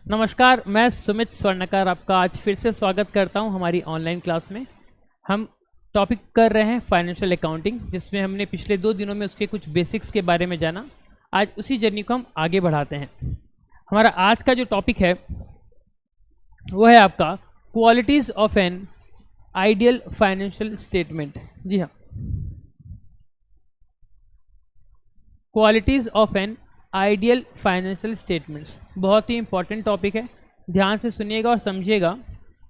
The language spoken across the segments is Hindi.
नमस्कार, मैं सुमित स्वर्णकार आपका आज फिर से स्वागत करता हूं हमारी ऑनलाइन क्लास में। हम टॉपिक कर रहे हैं फाइनेंशियल अकाउंटिंग, जिसमें हमने पिछले 2 दिनों में उसके कुछ बेसिक्स के बारे में जाना। आज उसी जर्नी को हम आगे बढ़ाते हैं। हमारा आज का जो टॉपिक है वो है आपका qualities of an ideal financial statement. जी हाँ, qualities of an ideal financial statements बहुत ही इंपॉर्टेंट टॉपिक है। ध्यान से सुनिएगा और समझिएगा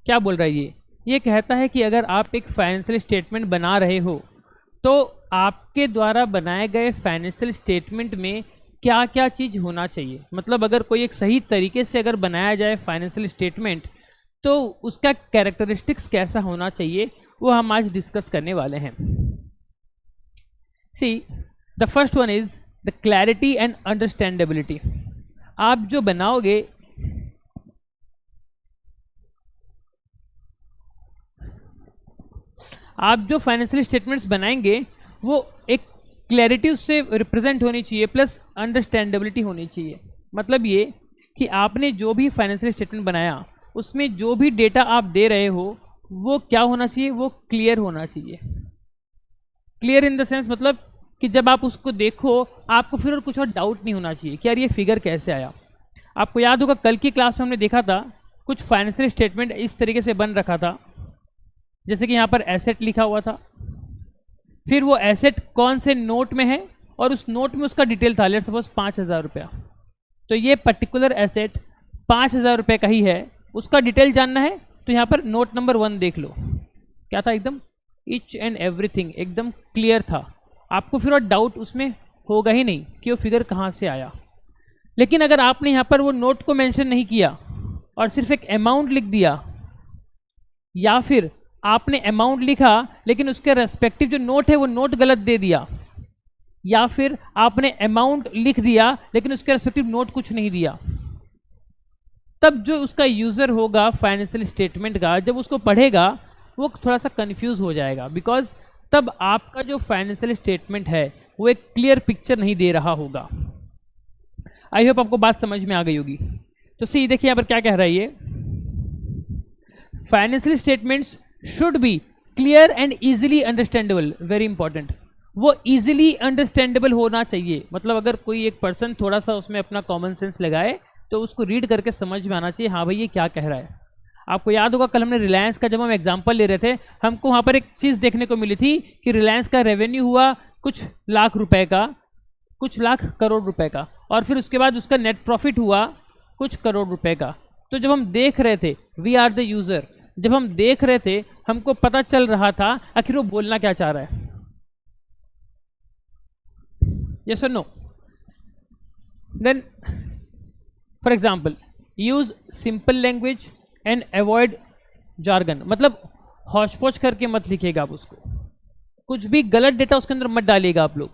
क्या बोल रहा है। ये कहता है कि अगर आप एक फाइनेंशियल स्टेटमेंट बना रहे हो तो आपके द्वारा बनाए गए फाइनेंशियल स्टेटमेंट में क्या क्या चीज़ होना चाहिए। मतलब अगर कोई एक सही तरीके से अगर बनाया जाए फाइनेंशियल स्टेटमेंट तो उसका कैरेक्टरिस्टिक्स कैसा होना चाहिए, वो हम आज डिस्कस करने वाले हैं। See the first one is the clarity and understandability. आप जो बनाओगे आप जो फाइनेंशियल स्टेटमेंट्स बनाएंगे वो एक क्लैरिटी उससे रिप्रेजेंट होनी चाहिए, प्लस अंडरस्टैंडेबिलिटी होनी चाहिए। मतलब ये कि आपने जो भी फाइनेंशियल स्टेटमेंट बनाया उसमें जो भी डेटा आप दे रहे हो वो क्या होना चाहिए, वो क्लियर होना चाहिए। क्लियर इन द सेंस मतलब कि जब आप उसको देखो आपको फिर और कुछ और डाउट नहीं होना चाहिए कि यार ये फिगर कैसे आया। आपको याद होगा कल की क्लास में हमने देखा था कुछ फाइनेंशियल स्टेटमेंट इस तरीके से बन रखा था, जैसे कि यहाँ पर एसेट लिखा हुआ था, फिर वो एसेट कौन से नोट में है और उस नोट में उसका डिटेल था, लेट सपोज 5,000 रुपया। तो ये पर्टिकुलर एसेट 5,000 रुपये का ही है, उसका डिटेल जानना है तो यहाँ पर नोट नंबर 1 देख लो, क्या था, एकदम ईच एंड एवरीथिंग एकदम क्लियर था। आपको फिर और डाउट उसमें होगा ही नहीं कि वो फिगर कहाँ से आया। लेकिन अगर आपने यहाँ पर वो नोट को मेंशन नहीं किया और सिर्फ एक अमाउंट लिख दिया, या फिर आपने अमाउंट लिखा लेकिन उसके रेस्पेक्टिव जो नोट है वो नोट गलत दे दिया, या फिर आपने अमाउंट लिख दिया लेकिन उसके रेस्पेक्टिव नोट कुछ नहीं दिया, तब जो उसका यूज़र होगा फाइनेंशियल स्टेटमेंट का, जब उसको पढ़ेगा वो थोड़ा सा कंफ्यूज हो जाएगा। बिकॉज तब आपका जो फाइनेंशियल स्टेटमेंट है वो एक क्लियर पिक्चर नहीं दे रहा होगा। आई होप आपको बात समझ में आ गई होगी। तो सी देखिए यहाँ पर क्या कह रहा है ये, financial statements should be clear and easily understandable. Very important, वो इजीली अंडरस्टैंडेबल होना चाहिए। मतलब अगर कोई एक पर्सन थोड़ा सा उसमें अपना कॉमन सेंस लगाए तो उसको रीड करके समझ में आना चाहिए, हाँ भाई ये क्या कह रहा है। आपको याद होगा कल हमने रिलायंस का जब हम एग्जांपल ले रहे थे, हमको वहाँ पर एक चीज़ देखने को मिली थी कि रिलायंस का रेवेन्यू हुआ कुछ लाख रुपए का, कुछ लाख करोड़ रुपए का, और फिर उसके बाद उसका नेट प्रॉफिट हुआ कुछ करोड़ रुपए का। तो जब हम देख रहे थे, वी आर द यूज़र, जब हम देख रहे थे हमको पता चल रहा था आखिर वो बोलना क्या चाह रहा है। यस और no? Then for example use simple language and avoid jargon. मतलब हौच पौच करके मत लिखिएगा आप उसको, कुछ भी गलत डेटा उसके अंदर मत डालिएगा आप लोग।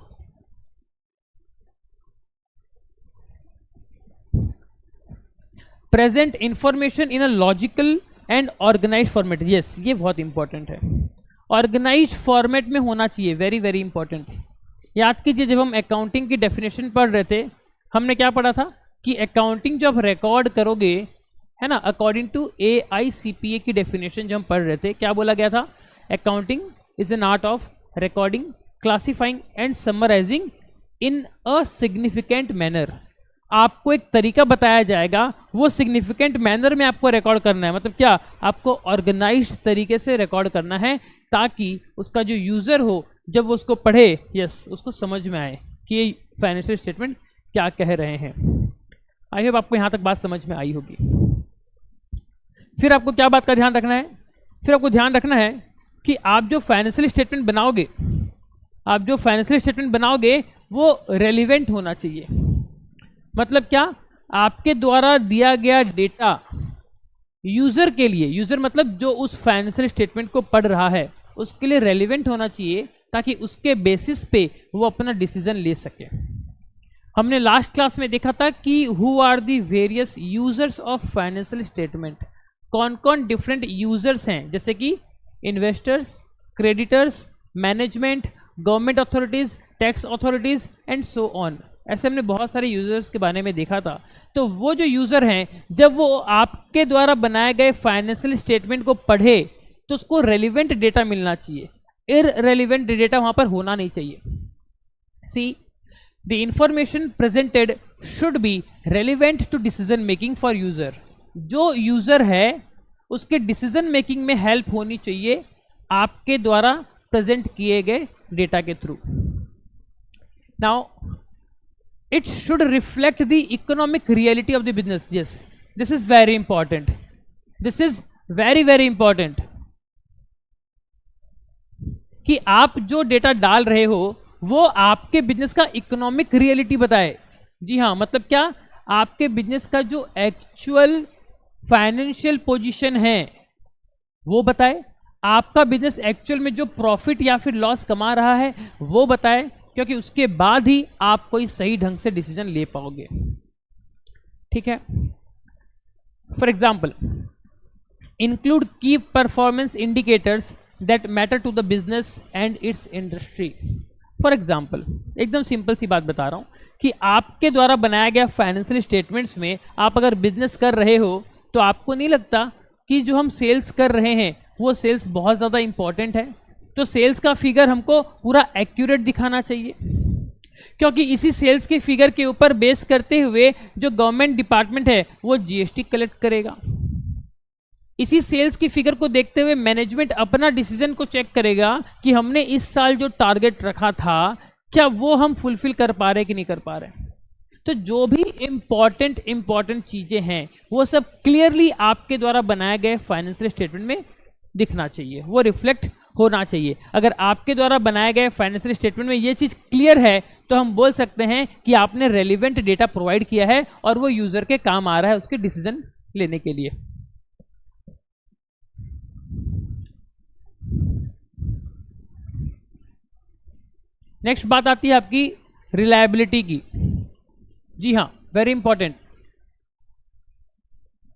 Present information in a logical and organize format. Yes, ये बहुत इंपॉर्टेंट है, ऑर्गेनाइज फॉर्मेट में होना चाहिए। Very very important. याद कीजिए जब हम अकाउंटिंग की डेफिनेशन पढ़ रहे थे हमने क्या पढ़ा था कि अकाउंटिंग जो आप रिकॉर्ड करोगे है ना, अकॉर्डिंग टू AICPA की डेफिनेशन जो हम पढ़ रहे थे, क्या बोला गया था, accounting is an art of recording, classifying and summarising in a significant manner. आपको एक तरीका बताया जाएगा, वो सिग्निफिकेंट मैनर में आपको रिकॉर्ड करना है। मतलब क्या, आपको ऑर्गेनाइज्ड तरीके से रिकॉर्ड करना है ताकि उसका जो यूज़र हो जब वो उसको पढ़े, यस, उसको समझ में आए कि ये फाइनेंशियल स्टेटमेंट क्या कह रहे हैं। आई होप आपको यहाँ तक बात समझ में आई होगी। फिर आपको क्या बात का ध्यान रखना है, फिर आपको ध्यान रखना है कि आप जो फाइनेंशियल स्टेटमेंट बनाओगे वो रेलिवेंट होना चाहिए। मतलब क्या, आपके द्वारा दिया गया डेटा यूज़र के लिए, यूज़र मतलब जो उस फाइनेंशियल स्टेटमेंट को पढ़ रहा है उसके लिए रेलिवेंट होना चाहिए, ताकि उसके बेसिस पे वो अपना डिसीजन ले सके। हमने लास्ट क्लास में देखा था कि who are the various users of financial statement, कौन कौन डिफरेंट यूजर्स हैं, जैसे कि investors, creditors, management, government authorities, tax authorities and so on. ऐसे हमने बहुत सारे यूजर्स के बारे में देखा था। तो वो जो यूज़र हैं जब वो आपके द्वारा बनाए गए फाइनेंशियल स्टेटमेंट को पढ़े तो उसको रेलिवेंट डेटा मिलना चाहिए, इररेलिवेंट डेटा वहाँ पर होना नहीं चाहिए। See the information presented should be relevant to decision making for user. जो यूज़र है उसके डिसीजन मेकिंग में हेल्प होनी चाहिए आपके द्वारा प्रेजेंट किए गए डेटा के through. Now it should reflect the economic reality of the business. Yes, this is very important. This is very very important कि आप जो डेटा डाल रहे हो वो आपके बिजनेस का इकोनॉमिक रियलिटी बताए। जी हाँ, मतलब क्या, आपके बिजनेस का जो एक्चुअल फाइनेंशियल पोजीशन है वो बताए, आपका बिजनेस एक्चुअल में जो प्रॉफिट या फिर लॉस कमा रहा है वो बताए, क्योंकि उसके बाद ही आप कोई सही ढंग से डिसीजन ले पाओगे। ठीक है, for example include key performance indicators that matter to the business and its industry. For example एकदम सिंपल सी बात बता रहा हूँ कि आपके द्वारा बनाया गया फाइनेंशियल स्टेटमेंट्स में आप अगर बिजनेस कर रहे हो तो आपको नहीं लगता कि जो हम सेल्स कर रहे हैं वो सेल्स बहुत ज़्यादा इंपॉर्टेंट है, तो सेल्स का फिगर हमको पूरा एक्यूरेट दिखाना चाहिए, क्योंकि इसी सेल्स के फिगर के ऊपर बेस करते हुए जो गवर्नमेंट डिपार्टमेंट है वो जीएसटी कलेक्ट करेगा। इसी सेल्स की फिगर को देखते हुए मैनेजमेंट अपना डिसीजन को चेक करेगा कि हमने इस साल जो टारगेट रखा था क्या वो हम फुलफिल कर पा रहे कि नहीं कर पा रहे। तो जो भी इंपॉर्टेंट चीज़ें हैं वो सब क्लियरली आपके द्वारा बनाए गए फाइनेंशियल स्टेटमेंट में दिखना चाहिए, वो रिफ्लेक्ट होना चाहिए। अगर आपके द्वारा बनाए गए फाइनेंशियल स्टेटमेंट में ये चीज़ क्लियर है तो हम बोल सकते हैं कि आपने रेलिवेंट डेटा प्रोवाइड किया है और वो यूज़र के काम आ रहा है उसके डिसीजन लेने के लिए। नेक्स्ट बात आती है आपकी रिलायबिलिटी की। जी हाँ, वेरी इंपॉर्टेंट,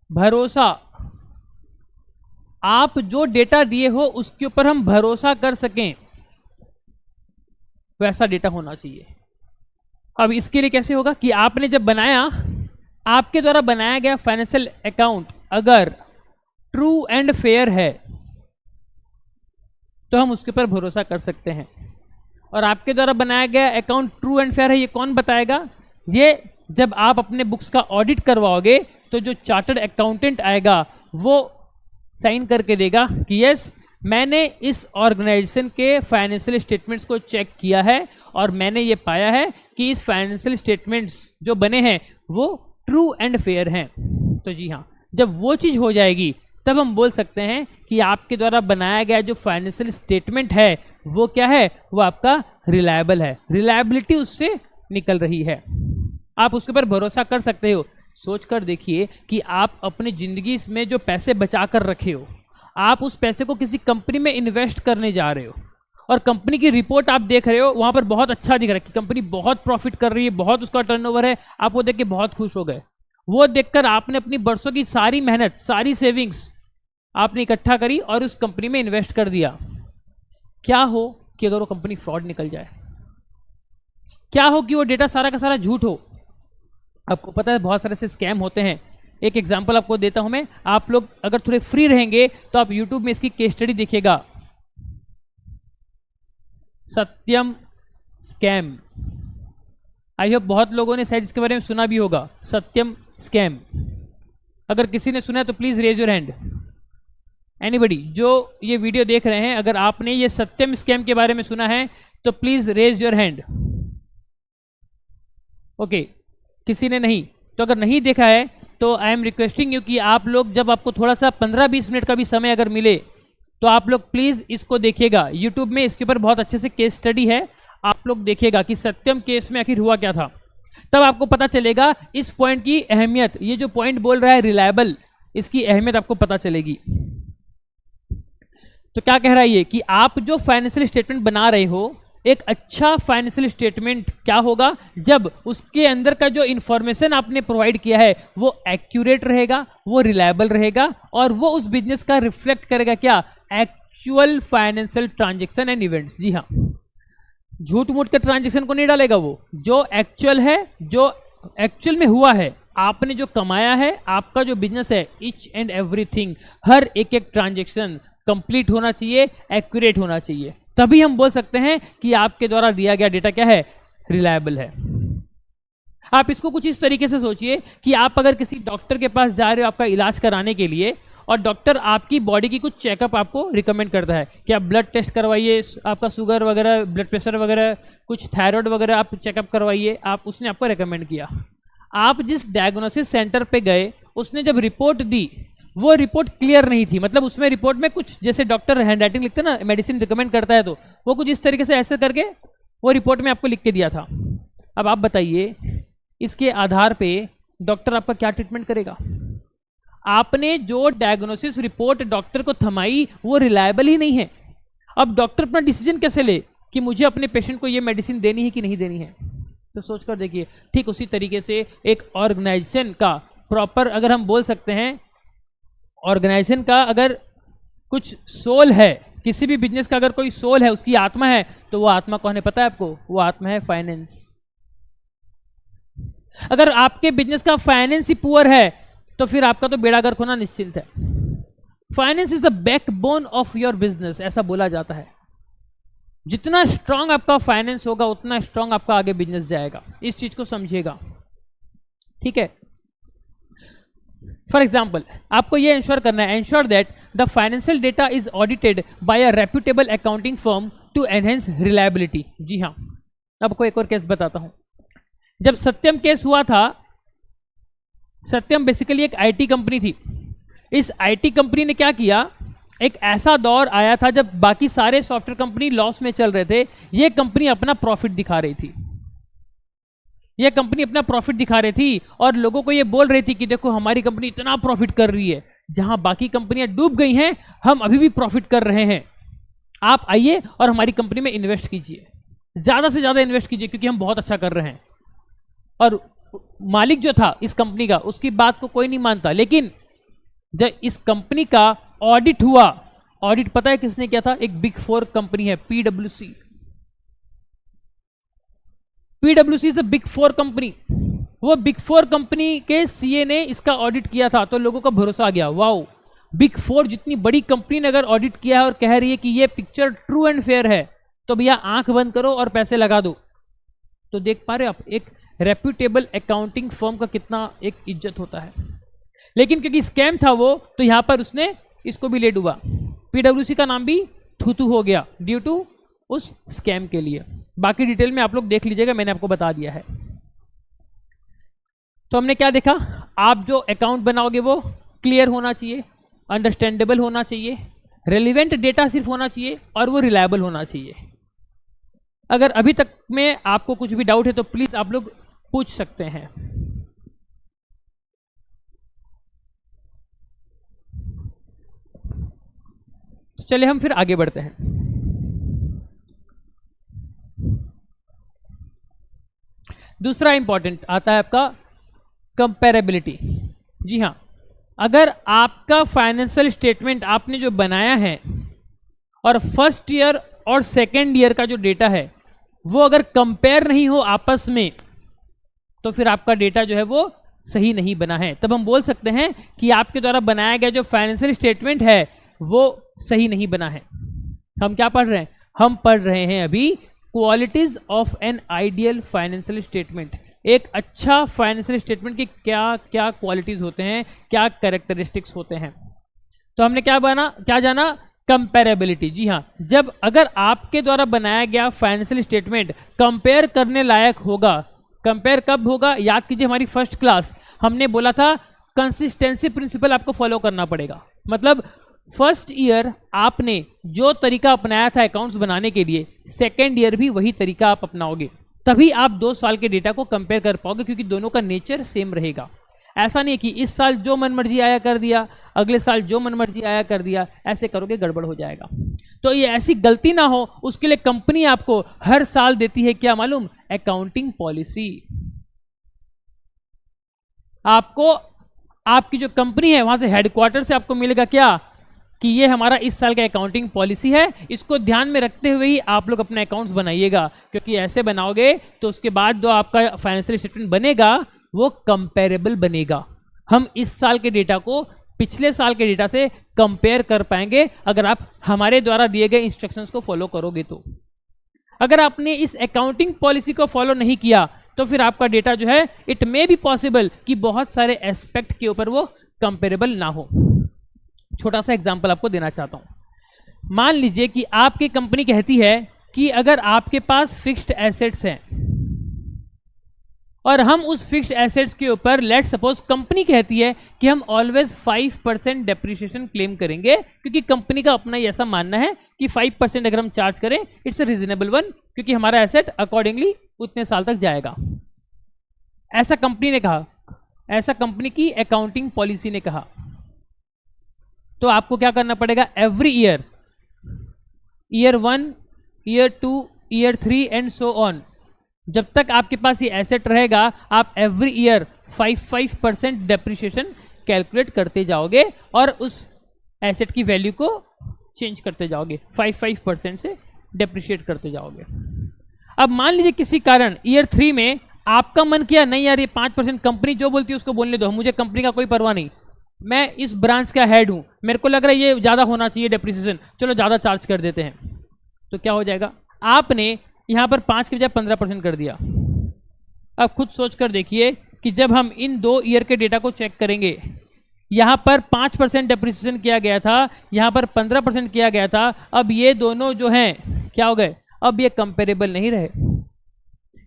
भरोसा। आप जो डेटा दिए हो उसके ऊपर हम भरोसा कर सकें वैसा डेटा होना चाहिए। अब इसके लिए कैसे होगा कि आपने जब बनाया, आपके द्वारा बनाया गया फाइनेंशियल अकाउंट अगर ट्रू एंड फेयर है तो हम उसके ऊपर भरोसा कर सकते हैं। और आपके द्वारा बनाया गया अकाउंट ट्रू एंड फेयर है ये कौन बताएगा? ये जब आप अपने बुक्स का ऑडिट करवाओगे तो जो चार्टर्ड अकाउंटेंट आएगा वो साइन करके देगा कि यस मैंने इस ऑर्गेनाइजेशन के फाइनेंशियल स्टेटमेंट्स को चेक किया है और मैंने ये पाया है कि इस फाइनेंशियल स्टेटमेंट्स जो बने हैं वो ट्रू एंड फेयर हैं। तो जी हाँ, जब वो चीज़ हो जाएगी तब हम बोल सकते हैं कि आपके द्वारा बनाया गया जो फाइनेंशियल स्टेटमेंट है वो क्या है, वो आपका रिलायबल है, रिलायबिलिटी उससे निकल रही है, आप उसके ऊपर भरोसा कर सकते हो। सोच कर देखिए कि आप अपनी ज़िंदगी में जो पैसे बचा कर रखे हो, आप उस पैसे को किसी कंपनी में इन्वेस्ट करने जा रहे हो और कंपनी की रिपोर्ट आप देख रहे हो, वहाँ पर बहुत अच्छा दिख रहा है कि कंपनी बहुत प्रॉफिट कर रही है, बहुत उसका टर्नओवर है, आप वो देख के बहुत खुश हो गए। वो देखकर आपने अपनी बरसों की सारी मेहनत, सारी सेविंग्स आपने इकट्ठा करी और उस कंपनी में इन्वेस्ट कर दिया। क्या हो कि अगर वो कंपनी फ्रॉड निकल जाए, क्या हो कि वो डेटा सारा का सारा झूठ हो। आपको पता है बहुत सारे ऐसे स्कैम होते हैं। एक एग्जांपल आपको देता हूं मैं, आप लोग अगर थोड़े फ्री रहेंगे तो आप यूट्यूब में इसकी केस स्टडी देखिएगा, सत्यम स्कैम। आई होप बहुत लोगों ने शायद इसके बारे में सुना भी होगा, सत्यम स्कैम। अगर किसी ने सुना है तो please raise your hand. Anybody जो ये वीडियो देख रहे हैं, अगर आपने ये सत्यम स्कैम के बारे में सुना है तो please raise your hand. Okay, किसी ने नहीं, तो अगर नहीं देखा है तो आई एम रिक्वेस्टिंग यू कि आप लोग जब आपको थोड़ा सा 15-20 मिनट का भी समय अगर मिले तो आप लोग प्लीज़ इसको देखिएगा। यूट्यूब में इसके ऊपर बहुत अच्छे से केस स्टडी है, आप लोग देखिएगा कि सत्यम केस में आखिर हुआ क्या था। तब आपको पता चलेगा इस पॉइंट की अहमियत, ये जो पॉइंट बोल रहा है रिलायबल, इसकी अहमियत आपको पता चलेगी। तो क्या कह रहा है ये कि आप जो फाइनेंशियल स्टेटमेंट बना रहे हो, एक अच्छा फाइनेंशियल स्टेटमेंट क्या होगा जब उसके अंदर का जो इंफॉर्मेशन आपने प्रोवाइड किया है वो एक्यूरेट रहेगा, वो रिलायबल रहेगा और वो उस बिजनेस का रिफ्लेक्ट करेगा क्या, actual financial transaction and events. जी हाँ, झूठ मूठ के ट्रांजेक्शन को नहीं डालेगा, वो जो एक्चुअल है, जो एक्चुअल में हुआ है आपने जो कमाया है, आपका जो बिजनेस है, ईच एंड एवरीथिंग, हर एक एक ट्रांजेक्शन कंप्लीट होना चाहिए, एक्यूरेट होना चाहिए, तभी हम बोल सकते हैं कि आपके द्वारा दिया गया डेटा क्या है, रिलायबल है। आप इसको कुछ इस तरीके से सोचिए कि आप अगर किसी डॉक्टर के पास जा रहे हो आपका इलाज कराने के लिए, और डॉक्टर आपकी बॉडी की कुछ चेकअप आपको रिकमेंड करता है कि आप ब्लड टेस्ट करवाइए, आपका शुगर वगैरह, ब्लड प्रेशर वगैरह, कुछ थायराइड वगैरह आप चेकअप करवाइए, उसने आपको रिकमेंड किया। आप जिस डायग्नोसिस सेंटर पे गए, उसने जब रिपोर्ट दी, वो रिपोर्ट क्लियर नहीं थी, मतलब उसमें रिपोर्ट में कुछ, जैसे डॉक्टर हैंड राइटिंग लिखते हैं ना, मेडिसिन रिकमेंड करता है, तो वो कुछ इस तरीके से ऐसे करके वो रिपोर्ट में आपको लिख के दिया था। अब आप बताइए, इसके आधार पे डॉक्टर आपका क्या ट्रीटमेंट करेगा? आपने जो डायग्नोसिस रिपोर्ट डॉक्टर को थमाई वो रिलायबल ही नहीं है। अब डॉक्टर अपना डिसीजन कैसे ले कि मुझे अपने पेशेंट को ये मेडिसिन देनी है कि नहीं देनी है? तो सोच कर देखिए। ठीक उसी तरीके से एक ऑर्गेनाइजेशन का प्रॉपर, अगर हम बोल सकते हैं, ऑर्गेनाइजेशन का अगर कुछ सोल है, किसी भी बिजनेस का अगर कोई सोल है, उसकी आत्मा है, तो वो आत्मा कौन है पता है आपको? वो आत्मा है फाइनेंस। अगर आपके बिजनेस का फाइनेंस ही पुअर है तो फिर आपका तो बेड़ा गर्क होना निश्चिंत है। Finance is the backbone of your business, ऐसा बोला जाता है। जितना स्ट्रांग आपका फाइनेंस होगा उतना स्ट्रांग आपका आगे बिजनेस जाएगा। इस चीज को समझिएगा, ठीक है। फॉर एग्जाम्पल, आपको यह इंश्योर करना है, ensure that the financial data is audited by a reputable accounting firm to enhance reliability. जी हाँ, आपको एक और केस बताता हूं। जब सत्यम केस हुआ था, सत्यम बेसिकली एक आईटी कंपनी थी। इस आईटी कंपनी ने क्या किया, एक ऐसा दौर आया था जब बाकी सारे सॉफ्टवेयर कंपनी लॉस में चल रहे थे, ये कंपनी अपना प्रॉफिट दिखा रही थी। ये कंपनी अपना प्रॉफिट दिखा रही थी और लोगों को ये बोल रही थी कि देखो हमारी कंपनी इतना प्रॉफिट कर रही है, जहां बाकी कंपनियां डूब गई हैं हम अभी भी प्रॉफिट कर रहे हैं। आप आइए और हमारी कंपनी में इन्वेस्ट कीजिए, ज्यादा से ज्यादा इन्वेस्ट कीजिए, क्योंकि हम बहुत अच्छा कर रहे हैं। और मालिक जो था इस कंपनी का, उसकी बात को कोई नहीं मानता। लेकिन जब इस कंपनी का ऑडिट हुआ, ऑडिट पता है किसने किया था? एक बिग 4 कंपनी है, पीडब्ल्यूसी। पीडब्ल्यूसी इज अ बिग 4 कंपनी। वो बिग 4 कंपनी के सीए ने इसका ऑडिट किया था, तो लोगों का भरोसा आ गया, वाओ, बिग 4 जितनी बड़ी कंपनी ने अगर ऑडिट किया है और कह रही है कि ये पिक्चर ट्रू एंड फेयर है, तो भैया आंख बंद करो और पैसे लगा दो। तो देख पा रहे हो आप, एक रेप्यूटेबल अकाउंटिंग फर्म का कितना एक इज्जत होता है। लेकिन क्योंकि स्कैम था वो, तो यहां पर उसने इसको भी ले डूबा। पीडब्ल्यूसी का नाम भी थूथू हो गया ड्यू टू उस स्कैम के लिए। बाकी डिटेल में आप लोग देख लीजिएगा, मैंने आपको बता दिया है। तो हमने क्या देखा, आप जो अकाउंट बनाओगे वो क्लियर होना चाहिए, अंडरस्टैंडेबल होना चाहिए, रेलिवेंट डेटा सिर्फ होना चाहिए और वो रिलायबल होना चाहिए। अगर अभी तक में आपको कुछ भी डाउट है तो प्लीज आप लोग पूछ सकते हैं। तो चलिए हम फिर आगे बढ़ते हैं। दूसरा इंपॉर्टेंट आता है आपका कंपेरेबिलिटी। जी हाँ, अगर आपका फाइनेंशियल स्टेटमेंट आपने जो बनाया है और फर्स्ट ईयर और सेकेंड ईयर का जो डेटा है वो अगर कंपेयर नहीं हो आपस में, तो फिर आपका डेटा जो है वो सही नहीं बना है। तब हम बोल सकते हैं कि आपके द्वारा बनाया गया जो फाइनेंशियल स्टेटमेंट है वो सही नहीं बना है। हम क्या पढ़ रहे हैं? हम पढ़ रहे हैं अभी qualities of an ideal financial statement. एक अच्छा फाइनेंशियल स्टेटमेंट की क्या क्या क्वालिटीज होते हैं, क्या कैरेक्टरिस्टिक्स होते हैं। तो हमने क्या जाना? कंपेरेबिलिटी। जी हाँ, जब अगर आपके द्वारा बनाया गया फाइनेंशियल स्टेटमेंट कंपेयर करने लायक होगा, कंपेयर कब होगा? याद कीजिए हमारी फर्स्ट क्लास हमने बोला था कंसिस्टेंसी प्रिंसिपल आपको फॉलो करना पड़ेगा। मतलब फर्स्ट ईयर आपने जो तरीका अपनाया था अकाउंट्स बनाने के लिए, सेकेंड ईयर भी वही तरीका आप अपनाओगे, तभी आप 2 साल के डेटा को कंपेयर कर पाओगे, क्योंकि दोनों का नेचर सेम रहेगा। ऐसा नहीं कि इस साल जो मनमर्जी आया कर दिया, अगले साल जो मनमर्जी आया कर दिया, ऐसे करोगे गड़बड़ हो जाएगा। तो ये ऐसी गलती ना हो, उसके लिए कंपनी आपको हर साल देती है क्या मालूम? Accounting policy. आपको आपकी जो कंपनी है वहां से हेडक्वार्टर से आपको मिलेगा क्या कि ये हमारा इस साल का अकाउंटिंग पॉलिसी है, इसको ध्यान में रखते हुए ही आप लोग अपने अकाउंट्स बनाइएगा, क्योंकि ऐसे बनाओगे तो उसके बाद जो आपका फाइनेंशियल स्टेटमेंट बनेगा वो कंपेरेबल बनेगा। हम इस साल के डेटा को पिछले साल के डेटा से कंपेयर कर पाएंगे अगर आप हमारे द्वारा दिए गए इंस्ट्रक्शंस को फॉलो करोगे तो। अगर आपने इस अकाउंटिंग पॉलिसी को फॉलो नहीं किया तो फिर आपका डेटा जो है इट मे बी पॉसिबल कि बहुत सारे एस्पेक्ट के ऊपर वो कंपेरेबल ना हो। छोटा सा एग्जांपल आपको देना चाहता हूं। मान लीजिए कि आपकी कंपनी कहती है कि अगर आपके पास फिक्स्ड एसेट्स हैं और हम उस फिक्स्ड एसेट्स के ऊपर लेट सपोज कंपनी कहती है कि हम ऑलवेज 5% डेप्रिसिएशन क्लेम करेंगे, क्योंकि कंपनी का अपना ही ऐसा मानना है कि 5% अगर हम चार्ज करें इट्स अ रीजनेबल वन, क्योंकि हमारा एसेट अकॉर्डिंगली उतने साल तक जाएगा। ऐसा कंपनी ने कहा, ऐसा कंपनी की अकाउंटिंग पॉलिसी ने कहा। तो आपको क्या करना पड़ेगा, every year, year 1, year 2, year 3 and so on, जब तक आपके पास ये एसेट रहेगा आप एवरी ईयर 5% डेप्रिसिएशन कैलकुलेट करते जाओगे और उस एसेट की वैल्यू को चेंज करते जाओगे, 5% से डेप्रिशिएट करते जाओगे। अब मान लीजिए किसी कारण ईयर 3 में आपका मन किया नहीं यार ये 5%, कंपनी जो बोलती है उसको बोलने दो, मुझे कंपनी का कोई परवाह नहीं, मैं इस ब्रांच का हेड हूं, मेरे को लग रहा है ये ज़्यादा होना चाहिए डेप्रिसिएशन, चलो ज़्यादा चार्ज कर देते हैं। तो क्या हो जाएगा, आपने यहाँ पर 5 के बजाय 15% कर दिया। अब खुद सोच कर देखिए कि जब हम इन 2 ईयर के डेटा को चेक करेंगे, यहाँ पर 5% डेप्रिसिएशन किया गया था, यहाँ पर 15% किया गया था, अब ये दोनों जो हैं क्या हो गए, अब ये कंपेरेबल नहीं रहे।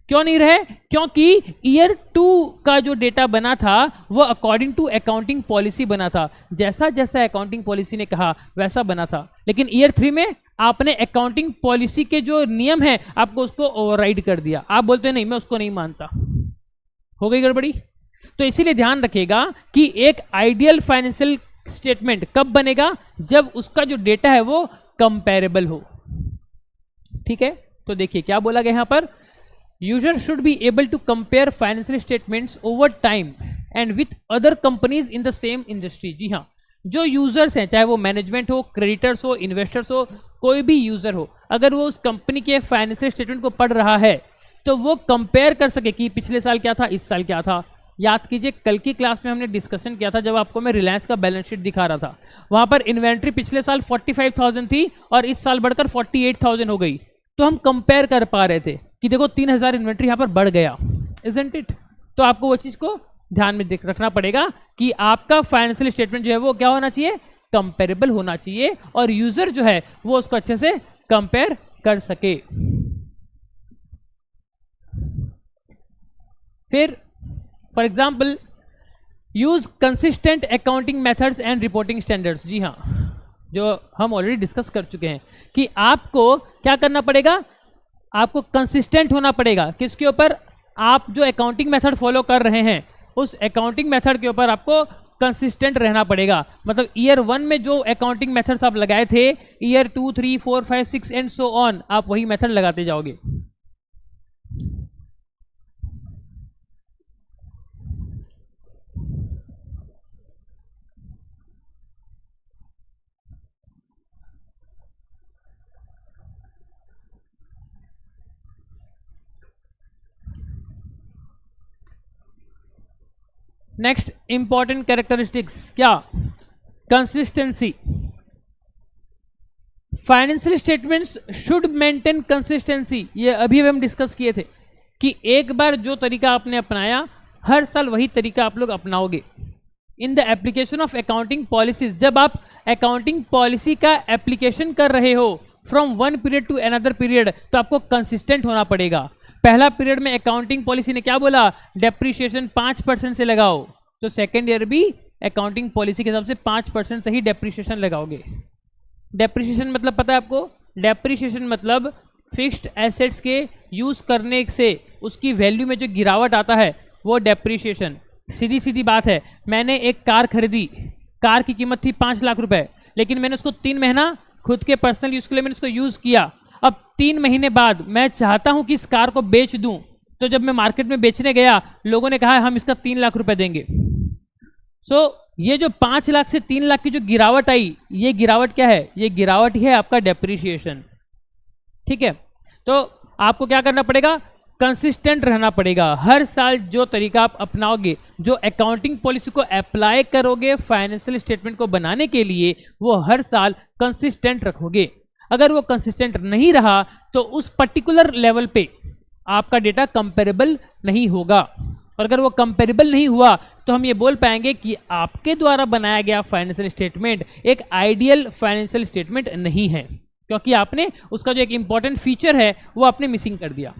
क्यों नहीं रहे, क्योंकि ईयर 2 का जो डेटा बना था वो अकॉर्डिंग टू अकाउंटिंग पॉलिसी बना था, जैसा जैसा अकाउंटिंग पॉलिसी ने कहा वैसा बना था। लेकिन ईयर 3 में आपने अकाउंटिंग पॉलिसी के जो नियम है आपको उसको ओवरराइड कर दिया, आप बोलते नहीं मैं उसको नहीं मानता, हो गई गड़बड़ी। तो इसीलिए ध्यान रखिएगा कि एक आइडियल फाइनेंशियल स्टेटमेंट कब बनेगा, जब उसका जो डेटा है वो कंपेरेबल हो। ठीक है, तो देखिए क्या बोला गया यहां पर, user should be able to compare financial statements over time and with other companies in the same industry. जी हाँ, जो यूजर्स हैं, चाहे वो मैनेजमेंट हो, क्रेडिटर्स हो, इन्वेस्टर्स हो, कोई भी यूजर हो, अगर वो उस कंपनी के फाइनेंशियल स्टेटमेंट को पढ़ रहा है तो वो कंपेयर कर सके कि पिछले साल क्या था, इस साल क्या था। याद कीजिए कल की क्लास में हमने डिस्कशन किया था जब आपको मैं रिलायंस का बैलेंस शीट दिखा रहा था, वहां पर इन्वेंट्री पिछले साल 45,000 थी और इस साल बढ़कर 48,000 हो गई। तो हम कंपेयर कर पा रहे थे कि देखो 3,000 इन्वेंट्री यहाँ पर बढ़ गया, इजंट इट। तो आपको वो चीज़ को ध्यान में रखना पड़ेगा कि आपका फाइनेंशियल स्टेटमेंट जो है वो क्या होना चाहिए, कंपेरेबल होना चाहिए, और यूजर जो है वो उसको अच्छे से कंपेयर कर सके। फिर for example use consistent accounting methods and reporting standards. जी हाँ, जो हम ऑलरेडी डिस्कस कर चुके हैं कि आपको क्या करना पड़ेगा, आपको कंसिस्टेंट होना पड़ेगा। किसके ऊपर, आप जो अकाउंटिंग मेथड फॉलो कर रहे हैं उस अकाउंटिंग मेथड के ऊपर आपको कंसिस्टेंट रहना पड़ेगा। मतलब ईयर 1 में जो अकाउंटिंग मेथड्स आप लगाए थे, ईयर 2, 3, 4, 5, 6 एंड सो ऑन आप वही मेथड लगाते जाओगे। नेक्स्ट इंपॉर्टेंट कैरेक्टरिस्टिक्स क्या, consistency. Financial statements should maintain consistency. ये अभी हम डिस्कस किए थे कि एक बार जो तरीका आपने अपनाया हर साल वही तरीका आप लोग अपनाओगे। In the application of accounting policies, जब आप अकाउंटिंग पॉलिसी का एप्लीकेशन कर रहे हो from one period to another period, तो आपको कंसिस्टेंट होना पड़ेगा। पहला पीरियड में अकाउंटिंग पॉलिसी ने क्या बोला, डेप्रिसिएशन 5% से लगाओ, तो सेकेंड ईयर भी अकाउंटिंग पॉलिसी के हिसाब से 5% से ही डेप्रिसिएशन लगाओगे। डेप्रिसिएशन मतलब पता है आपको, डेप्रिसिएशन मतलब फिक्स्ड एसेट्स के यूज करने से उसकी वैल्यू में जो गिरावट आता है वो डेप्रिसिएशन। सीधी सीधी बात है, मैंने एक कार खरीदी, कार की कीमत थी 5 लाख रुपए, लेकिन मैंने उसको 3 महीना खुद के पर्सनल यूज के लिए मैंने उसको यूज किया। अब 3 महीने बाद मैं चाहता हूं कि इस कार को बेच दूं, तो जब मैं मार्केट में बेचने गया लोगों ने कहा हम इसका 3 लाख रुपए देंगे। सो ये जो 5 लाख से 3 लाख की जो गिरावट आई, ये गिरावट क्या है, ये गिरावट ही है आपका डेप्रिसिएशन। ठीक है, तो आपको क्या करना पड़ेगा, कंसिस्टेंट रहना पड़ेगा। हर साल जो तरीका आप अपनाओगे, जो अकाउंटिंग पॉलिसी को अप्लाई करोगे फाइनेंशियल स्टेटमेंट को बनाने के लिए, वो हर साल कंसिस्टेंट रखोगे। अगर वो कंसिस्टेंट नहीं रहा तो उस पर्टिकुलर लेवल पे आपका डेटा कंपेरेबल नहीं होगा, और अगर वो कंपेरेबल नहीं हुआ तो हम ये बोल पाएंगे कि आपके द्वारा बनाया गया फाइनेंशियल स्टेटमेंट एक आइडियल फाइनेंशियल स्टेटमेंट नहीं है, क्योंकि आपने उसका जो एक इंपॉर्टेंट फीचर है वो आपने मिसिंग कर दिया।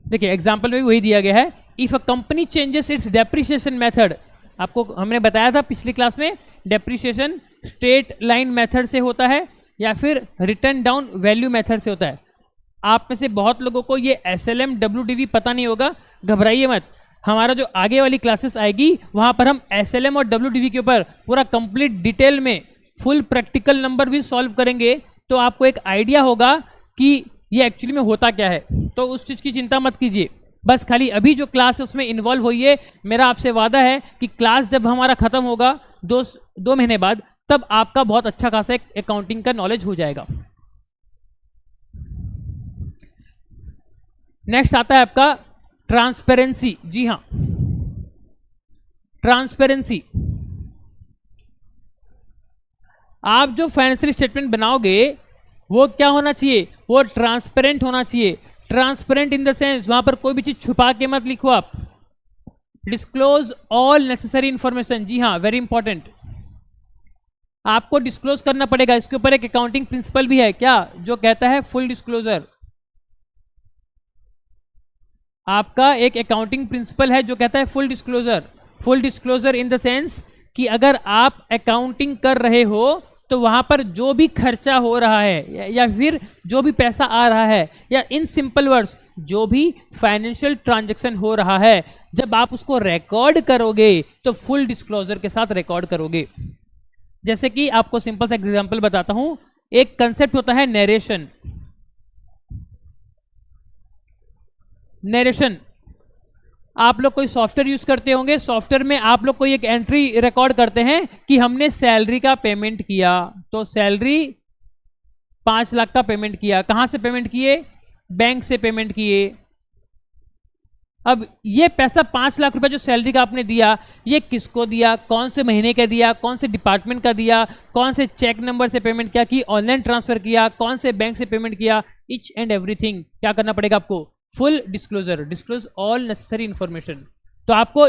देखिए एग्जाम्पल में भी वही दिया गया है, if a company changes it's depreciation method. आपको हमने बताया था पिछली क्लास में, डेप्रिसिएशन स्ट्रेट लाइन मेथड से होता है या फिर रिटर्न डाउन वैल्यू मेथड से होता है। आप में से बहुत लोगों को ये SLM WDV पता नहीं होगा, घबराइए मत। हमारा जो आगे वाली क्लासेस आएगी वहाँ पर हम SLM और WDV के ऊपर पूरा कंप्लीट डिटेल में फुल प्रैक्टिकल नंबर भी सॉल्व करेंगे, तो आपको एक आइडिया होगा कि ये एक्चुअली में होता क्या है। तो उस चीज़ की चिंता मत कीजिए, बस खाली अभी जो क्लास है उसमें इन्वॉल्व होइए। मेरा आपसे वादा है कि क्लास जब हमारा ख़त्म होगा 2 महीने बाद, तब आपका बहुत अच्छा खासा एक अकाउंटिंग का नॉलेज हो जाएगा। नेक्स्ट आता है आपका ट्रांसपेरेंसी। जी हाँ, ट्रांसपेरेंसी। आप जो फाइनेंशियल स्टेटमेंट बनाओगे वो क्या होना चाहिए, वो ट्रांसपेरेंट होना चाहिए। ट्रांसपेरेंट इन द सेंस वहां पर कोई भी चीज छुपा के मत लिखो आप। Disclose all necessary information. जी हाँ, वेरी इंपॉर्टेंट, आपको डिस्क्लोज करना पड़ेगा। इसके ऊपर एक अकाउंटिंग प्रिंसिपल भी है क्या, जो कहता है फुल डिस्क्लोजर। आपका एक अकाउंटिंग प्रिंसिपल है जो कहता है full disclosure. Full disclosure in the sense कि अगर आप अकाउंटिंग कर रहे हो तो वहां पर जो भी खर्चा हो रहा है या फिर जो भी पैसा आ रहा है, या इन सिंपल वर्ड्स जो भी फाइनेंशियल ट्रांजैक्शन हो रहा है, जब आप उसको रिकॉर्ड करोगे तो फुल डिस्क्लोजर के साथ रिकॉर्ड करोगे। जैसे कि आपको सिंपल सा एग्जांपल बताता हूं, एक कंसेप्ट होता है नरेशन। नरेशन, आप लोग कोई सॉफ्टवेयर यूज करते होंगे, सॉफ्टवेयर में आप लोग कोई एक एंट्री रिकॉर्ड करते हैं कि हमने सैलरी का पेमेंट किया, तो सैलरी 5 लाख का पेमेंट किया। कहां से पेमेंट किए, बैंक से पेमेंट किए। अब ये पैसा 5 लाख रुपए जो सैलरी का आपने दिया, ये किसको दिया, कौन से महीने का दिया, कौन से डिपार्टमेंट का दिया, कौन से चेक नंबर से पेमेंट किया, कि ऑनलाइन ट्रांसफर किया, कौन से बैंक से पेमेंट किया, इच एंड एवरीथिंग क्या करना पड़ेगा आपको, full disclosure. Disclose all necessary information. तो आपको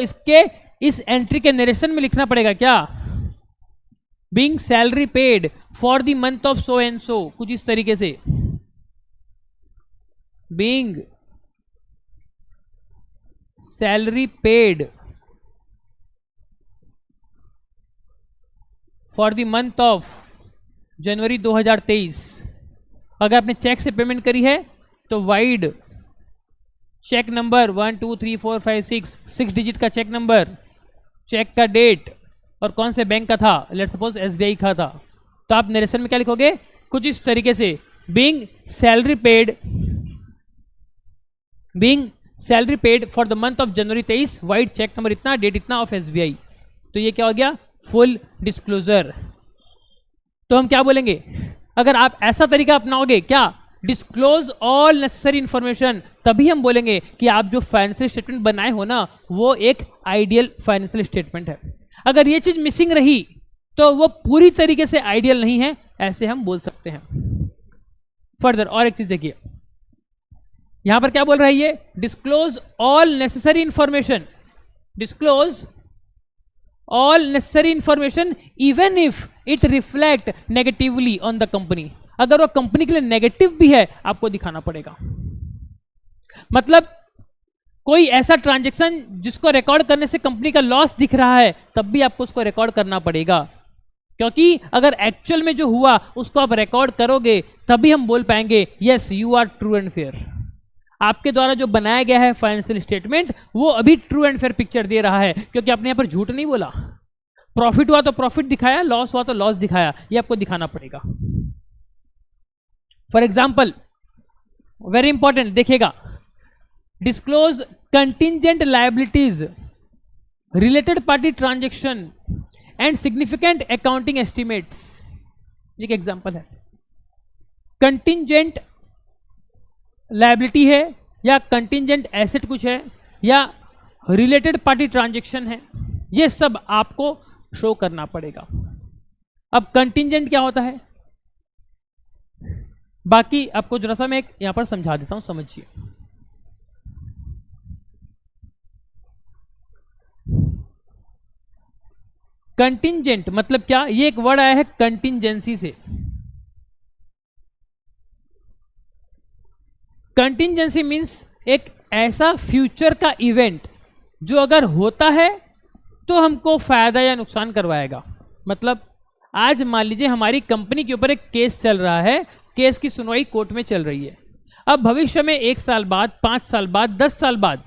इस एंट्री के नरेशन में लिखना पड़ेगा क्या, being salary paid for the month of so and so, कुछ इस तरीके से, being salary paid for the month of जनवरी 2023। अगर आपने चेक से पेमेंट करी है तो वाइड चेक नंबर 1 2 3 4 5 6 डिजिट का चेक नंबर, चेक का डेट और कौन से बैंक का था, लेट सपोज SBI का था। तो आप नरेशन में क्या लिखोगे, कुछ इस तरीके से, being salary paid for the month of January 23, vide cheque number इतना, डेट इतना ऑफ SBI। तो ये क्या हो गया, फुल डिस्क्लोजर। तो हम क्या बोलेंगे, अगर आप ऐसा तरीका अपनाओगे क्या, डिस्क्लोज ऑल नेसेसरी इंफॉर्मेशन, तभी हम बोलेंगे कि आप जो फाइनेंशियल स्टेटमेंट बनाए हो ना वो एक आइडियल फाइनेंशियल स्टेटमेंट है। अगर ये चीज मिसिंग रही तो वो पूरी तरीके से आइडियल नहीं है, ऐसे हम बोल सकते हैं। फर्दर और एक चीज देखिए, यहां पर क्या बोल रहा है ये, disclose all necessary information. Disclose all necessary information even if it reflect negatively on the company. अगर वो कंपनी के लिए नेगेटिव भी है आपको दिखाना पड़ेगा। मतलब कोई ऐसा ट्रांजैक्शन जिसको रिकॉर्ड करने से कंपनी का लॉस दिख रहा है, तब भी आपको उसको रिकॉर्ड करना पड़ेगा, क्योंकि अगर एक्चुअल में जो हुआ उसको आप रिकॉर्ड करोगे तभी हम बोल पाएंगे yes you are true and fair. आपके द्वारा जो बनाया गया है फाइनेंशियल स्टेटमेंट वो अभी ट्रू एंड फेयर पिक्चर दे रहा है, क्योंकि आपने यहां पर झूठ नहीं बोला। प्रॉफिट हुआ तो प्रॉफिट दिखाया, लॉस हुआ तो लॉस दिखाया, ये आपको दिखाना पड़ेगा। फॉर एग्जाम्पल, वेरी इंपॉर्टेंट, देखिएगा, disclose contingent liabilities, related party transaction and significant accounting estimates. एक एग्जाम्पल है, कंटिंजेंट लायबिलिटी है या कंटिंजेंट एसेट कुछ है या रिलेटेड पार्टी ट्रांजैक्शन है, ये सब आपको शो करना पड़ेगा। अब कंटिंजेंट क्या होता है, बाकी आपको जरा सा मैं यहां पर समझा देता हूं, समझिए। कंटिंजेंट मतलब क्या, ये एक वर्ड आया है कंटिंजेंसी से। कंटिंजेंसी मीन्स एक ऐसा फ्यूचर का इवेंट जो अगर होता है तो हमको फायदा या नुकसान करवाएगा। मतलब आज मान लीजिए हमारी कंपनी के ऊपर एक केस चल रहा है, केस की सुनवाई कोर्ट में चल रही है। अब भविष्य में 1 साल बाद, 5 साल बाद, 10 साल बाद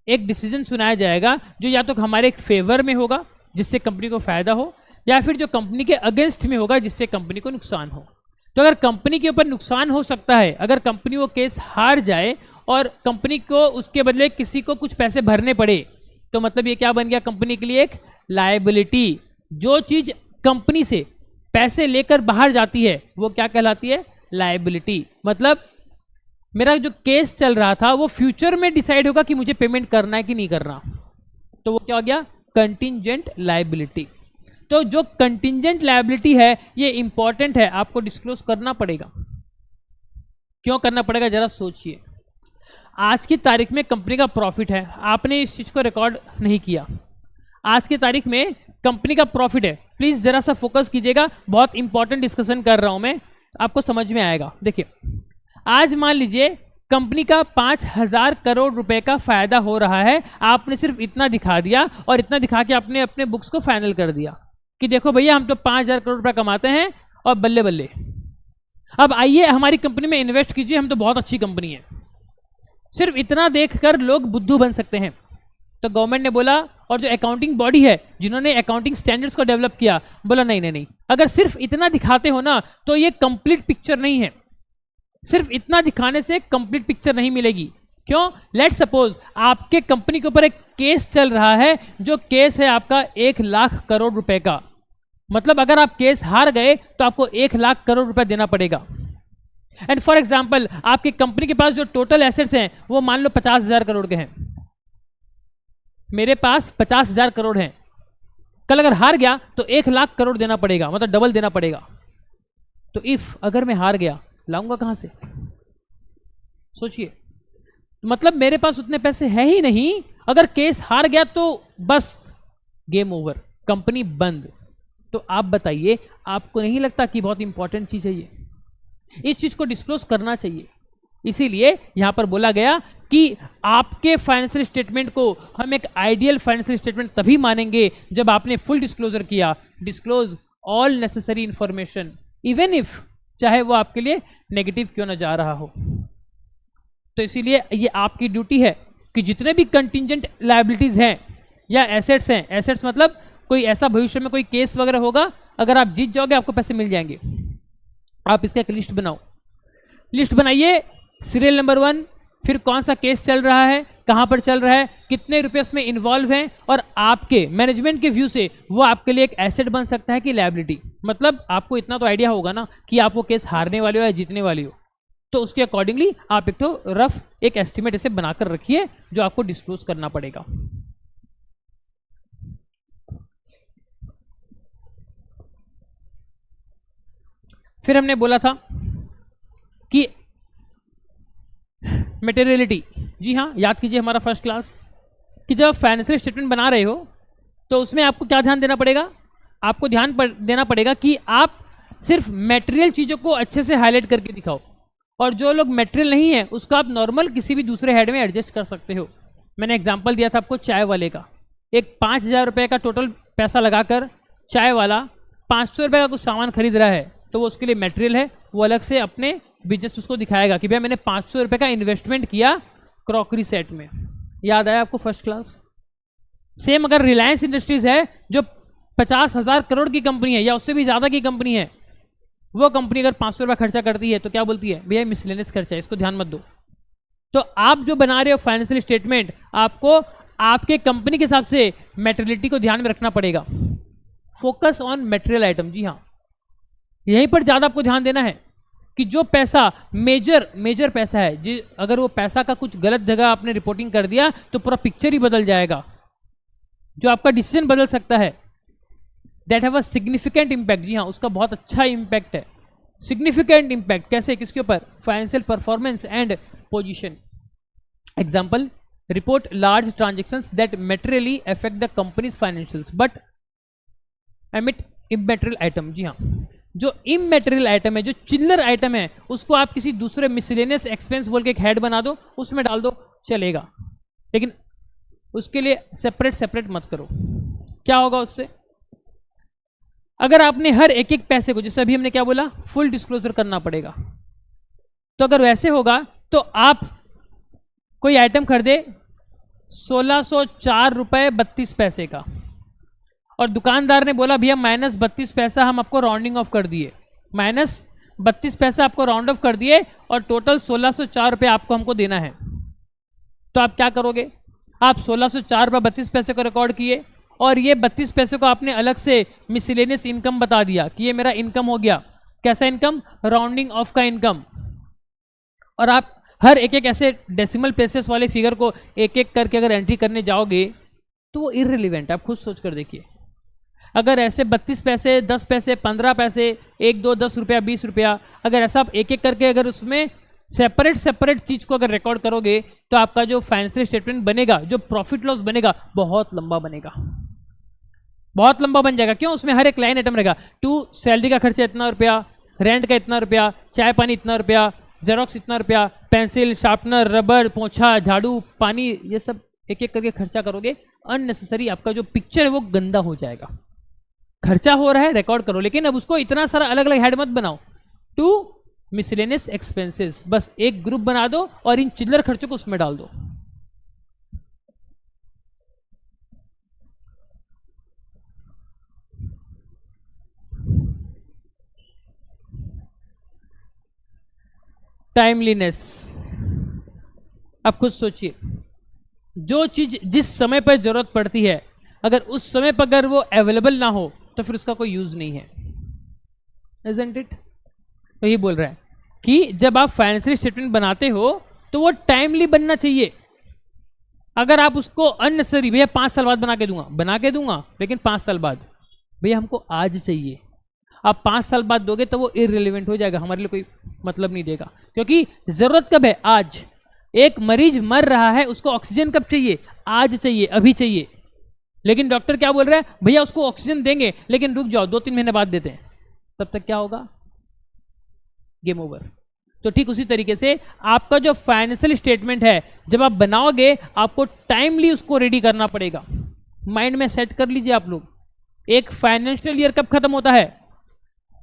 एक डिसीजन सुनाया जाएगा जो या तो हमारे एक फेवर में होगा जिससे कंपनी को फायदा हो, या फिर जो कंपनी के अगेंस्ट में होगा जिससे कंपनी को नुकसान हो। तो अगर कंपनी के ऊपर नुकसान हो सकता है, अगर कंपनी वो केस हार जाए और कंपनी को उसके बदले किसी को कुछ पैसे भरने पड़े, तो मतलब ये क्या बन गया कंपनी के लिए, एक लायबिलिटी। जो चीज कंपनी से पैसे लेकर बाहर जाती है वो क्या कहलाती है, लायबिलिटी। मतलब मेरा जो केस चल रहा था वो फ्यूचर में डिसाइड होगा कि मुझे पेमेंट करना है कि नहीं करना, तो वो क्या हो गया, कंटिंजेंट लायबिलिटी। तो जो कंटिंजेंट लायबिलिटी है ये इंपॉर्टेंट है, आपको डिस्क्लोज करना पड़ेगा। क्यों करना पड़ेगा, जरा सोचिए। आज की तारीख में कंपनी का प्रॉफिट है, आपने इस चीज को रिकॉर्ड नहीं किया, आज की तारीख में कंपनी का प्रॉफिट है। प्लीज जरा सा फोकस कीजिएगा, बहुत इंपॉर्टेंट डिस्कशन कर रहा हूं मैं, आपको समझ में आएगा। देखिए आज मान लीजिए कंपनी का 5,000 करोड़ रुपए का फायदा हो रहा है, आपने सिर्फ इतना दिखा दिया और इतना दिखा के आपने अपने बुक्स को फाइनल कर दिया कि देखो भैया हम तो 5,000 करोड़ रुपए कमाते हैं और बल्ले बल्ले। अब आइए हमारी कंपनी में इन्वेस्ट कीजिए, हम तो बहुत अच्छी कंपनी है। सिर्फ इतना देखकर लोग बुद्धू बन सकते हैं। तो गवर्नमेंट ने बोला, और जो अकाउंटिंग बॉडी है जिन्होंने अकाउंटिंग स्टैंडर्ड्स को डेवलप किया, बोला नहीं नहीं नहीं, अगर सिर्फ इतना दिखाते हो ना तो ये कंप्लीट पिक्चर नहीं है। सिर्फ इतना दिखाने से कंप्लीट पिक्चर नहीं मिलेगी। क्यों, लेट सपोज आपके कंपनी के ऊपर एक केस चल रहा है, जो केस है आपका 1,00,000 करोड़ रुपए का। मतलब अगर आप केस हार गए तो आपको 1,00,000 करोड़ रुपए देना पड़ेगा। एंड फॉर एग्जाम्पल आपकी कंपनी के पास जो टोटल एसेट्स हैं वो मान लो 50,000 करोड़ के हैं, मेरे पास 50,000 करोड़ हैं। कल अगर हार गया तो 1,00,000 करोड़ देना पड़ेगा, मतलब डबल देना पड़ेगा। तो इफ अगर मैं हार गया, लाऊंगा कहां से, सोचिए। मतलब मेरे पास उतने पैसे है ही नहीं, अगर केस हार गया तो बस गेम ओवर, कंपनी बंद। तो आप बताइए, आपको नहीं लगता कि बहुत इंपॉर्टेंट चीज है ये, इस चीज को डिस्क्लोज करना चाहिए। इसीलिए यहां पर बोला गया कि आपके फाइनेंशियल स्टेटमेंट को हम एक आइडियल फाइनेंशियल स्टेटमेंट तभी मानेंगे जब आपने फुल डिस्क्लोजर किया। Disclose all necessary information even if, चाहे वो आपके लिए नेगेटिव क्यों ना जा रहा हो। तो इसीलिए ये आपकी ड्यूटी है कि जितने भी कंटिंजेंट लायबिलिटीज हैं या एसेट्स हैं, एसेट्स मतलब कोई ऐसा भविष्य में कोई केस वगैरह होगा, अगर आप जीत जाओगे आपको पैसे मिल जाएंगे। आप इसका एक लिस्ट बनाओ, लिस्ट बनाइए, सीरियल नंबर 1, फिर कौन सा केस चल रहा है, कहां पर चल रहा है, कितने रुपए उसमें इन्वॉल्व हैं, और आपके मैनेजमेंट के व्यू से वो आपके लिए एक एसेट बन सकता है कि लायबिलिटी। मतलब आपको इतना तो आइडिया होगा ना कि आप वो केस हारने वाले हो या जीतने वाले हो, तो उसके अकॉर्डिंगली आप एक तो रफ एक एस्टिमेट ऐसे बनाकर रखिए जो आपको डिस्क्लोज करना पड़ेगा। फिर हमने बोला था कि मटेरियलिटी, जी हाँ याद कीजिए हमारा फर्स्ट क्लास, कि जब फाइनेंशियल स्टेटमेंट बना रहे हो तो उसमें आपको क्या ध्यान देना पड़ेगा, आपको ध्यान देना पड़ेगा कि आप सिर्फ मटेरियल चीज़ों को अच्छे से हाईलाइट करके दिखाओ, और जो लोग मटेरियल नहीं है उसको आप नॉर्मल किसी भी दूसरे हेड में एडजस्ट कर सकते हो। मैंने एग्जांपल दिया था आपको चाय वाले का, एक 5,000 रुपये का टोटल पैसा लगाकर चाय वाला 500 रुपये का कुछ सामान खरीद रहा है, तो वो उसके लिए मटेरियल है, वो अलग से अपने बिजनेस उसको दिखाएगा कि भैया मैंने 500 रुपये का इन्वेस्टमेंट किया क्रॉकरी सेट में। याद आया आपको फर्स्ट क्लास। सेम अगर रिलायंस इंडस्ट्रीज है जो 50,000 करोड़ की कंपनी है या उससे भी ज़्यादा की कंपनी है, वो कंपनी अगर 500 रुपये खर्चा करती है तो क्या बोलती है, भैया मिसलेनियस खर्चा है, इसको ध्यान मत दो। तो आप जो बना रहे हो फाइनेंशियल स्टेटमेंट, आपको आपके कंपनी के हिसाब से मटेरियलिटी को ध्यान में रखना पड़ेगा। फोकस ऑन मटेरियल आइटम, जी हाँ यहीं पर ज़्यादा आपको ध्यान देना है कि जो पैसा मेजर पैसा है अगर वो पैसा का कुछ गलत जगह आपने रिपोर्टिंग कर दिया तो पूरा पिक्चर ही बदल जाएगा, जो आपका डिसीजन बदल सकता है। That have a significant impact. जी हाँ, उसका बहुत अच्छा इम्पैक्ट है। सिग्निफिकेंट इम्पैक्ट कैसे, किसके ऊपर? Financial performance and position. Example, report large transactions that materially affect the company's financials but omit immaterial item. जी हाँ, जो इमैटेरियल आइटम है, जो चिल्लर आइटम है, उसको आप किसी दूसरे मिसलेनियस एक्सपेंस बोल के एक हेड बना दो, उसमें डाल दो, चलेगा। लेकिन उसके लिए सेपरेट मत करो। क्या होगा उससे? अगर आपने हर एक एक पैसे को, जैसे अभी हमने क्या बोला, फुल डिस्क्लोजर करना पड़ेगा, तो अगर वैसे होगा तो आप कोई आइटम खरीदे 1604 रुपये 32 पैसे का, और दुकानदार ने बोला भैया -32 पैसा हम आपको राउंडिंग ऑफ कर दिए, -32 पैसा आपको राउंड ऑफ कर दिए और टोटल 1604 रुपये आपको हमको देना है। तो आप क्या करोगे? आप 1604 रुपये 32 पैसे को रिकॉर्ड किए और ये 32 पैसे को आपने अलग से मिसलेनियस इनकम बता दिया कि ये मेरा इनकम हो गया। कैसा इनकम? राउंडिंग ऑफ का इनकम। और आप हर एक एक ऐसे डेसिमल प्लेसेस वाले फिगर को एक एक करके अगर एंट्री करने जाओगे तो वो इररिलेवेंट है। आप खुद सोच कर देखिए, अगर ऐसे 32 पैसे, 10 पैसे, 15 पैसे, 1, 2, 10 रुपया, 20 रुपया, अगर ऐसा आप एक एक करके अगर उसमें सेपरेट चीज को अगर रिकॉर्ड करोगे तो आपका जो फाइनेंशियल स्टेटमेंट बनेगा, जो प्रॉफिट लॉस बनेगा, बहुत लंबा बनेगा, बहुत लंबा बन जाएगा। क्यों? उसमें हर एक लाइन आइटम रहेगा। टू सैलरी का खर्चा इतना रुपया, रेंट का इतना रुपया, चाय पानी इतना रुपया, जेरोक्स इतना रुपया, पेंसिल, शार्पनर, रबर, पोंछा, झाड़ू, पानी, ये सब एक एक करके खर्चा करोगे, अननेसेसरी आपका जो पिक्चर है वो गंदा हो जाएगा। खर्चा हो रहा है, रिकॉर्ड करो, लेकिन अब उसको इतना सारा अलग अलग हेड मत बनाओ। टू मिसलेनियस एक्सपेंसेस, बस एक ग्रुप बना दो और इन चिल्लर खर्चों को उसमें डाल दो। टाइमलीनेस, अब खुद सोचिए, जो चीज जिस समय पर जरूरत पड़ती है, अगर उस समय पर अगर वो अवेलेबल ना हो तो फिर उसका कोई यूज नहीं है। Isn't it? तो ये बोल रहा है कि जब आप फाइनेंशियल स्टेटमेंट बनाते हो तो वो टाइमली बनना चाहिए। अगर आप उसको अननेसेसरी, भैया 5 साल बाद बना के दूंगा, लेकिन 5 साल बाद, भैया हमको आज चाहिए, आप 5 साल बाद दोगे तो वो इररिलेवेंट हो जाएगा, हमारे लिए कोई मतलब नहीं देगा। क्योंकि जरूरत कब है? आज। एक मरीज मर रहा है, उसको ऑक्सीजन कब चाहिए? आज चाहिए, अभी चाहिए। लेकिन डॉक्टर क्या बोल रहा है? भैया उसको ऑक्सीजन देंगे लेकिन रुक जाओ, 2-3 महीने बाद देते हैं। तब तक क्या होगा? Game over. तो ठीक उसी तरीके से आपका जो फाइनेंशियल स्टेटमेंट है, जब आप बनाओगे आपको टाइमली उसको रेडी करना पड़ेगा। माइंड में सेट कर लीजिए आप लोग, एक फाइनेंशियल ईयर कब खत्म होता है?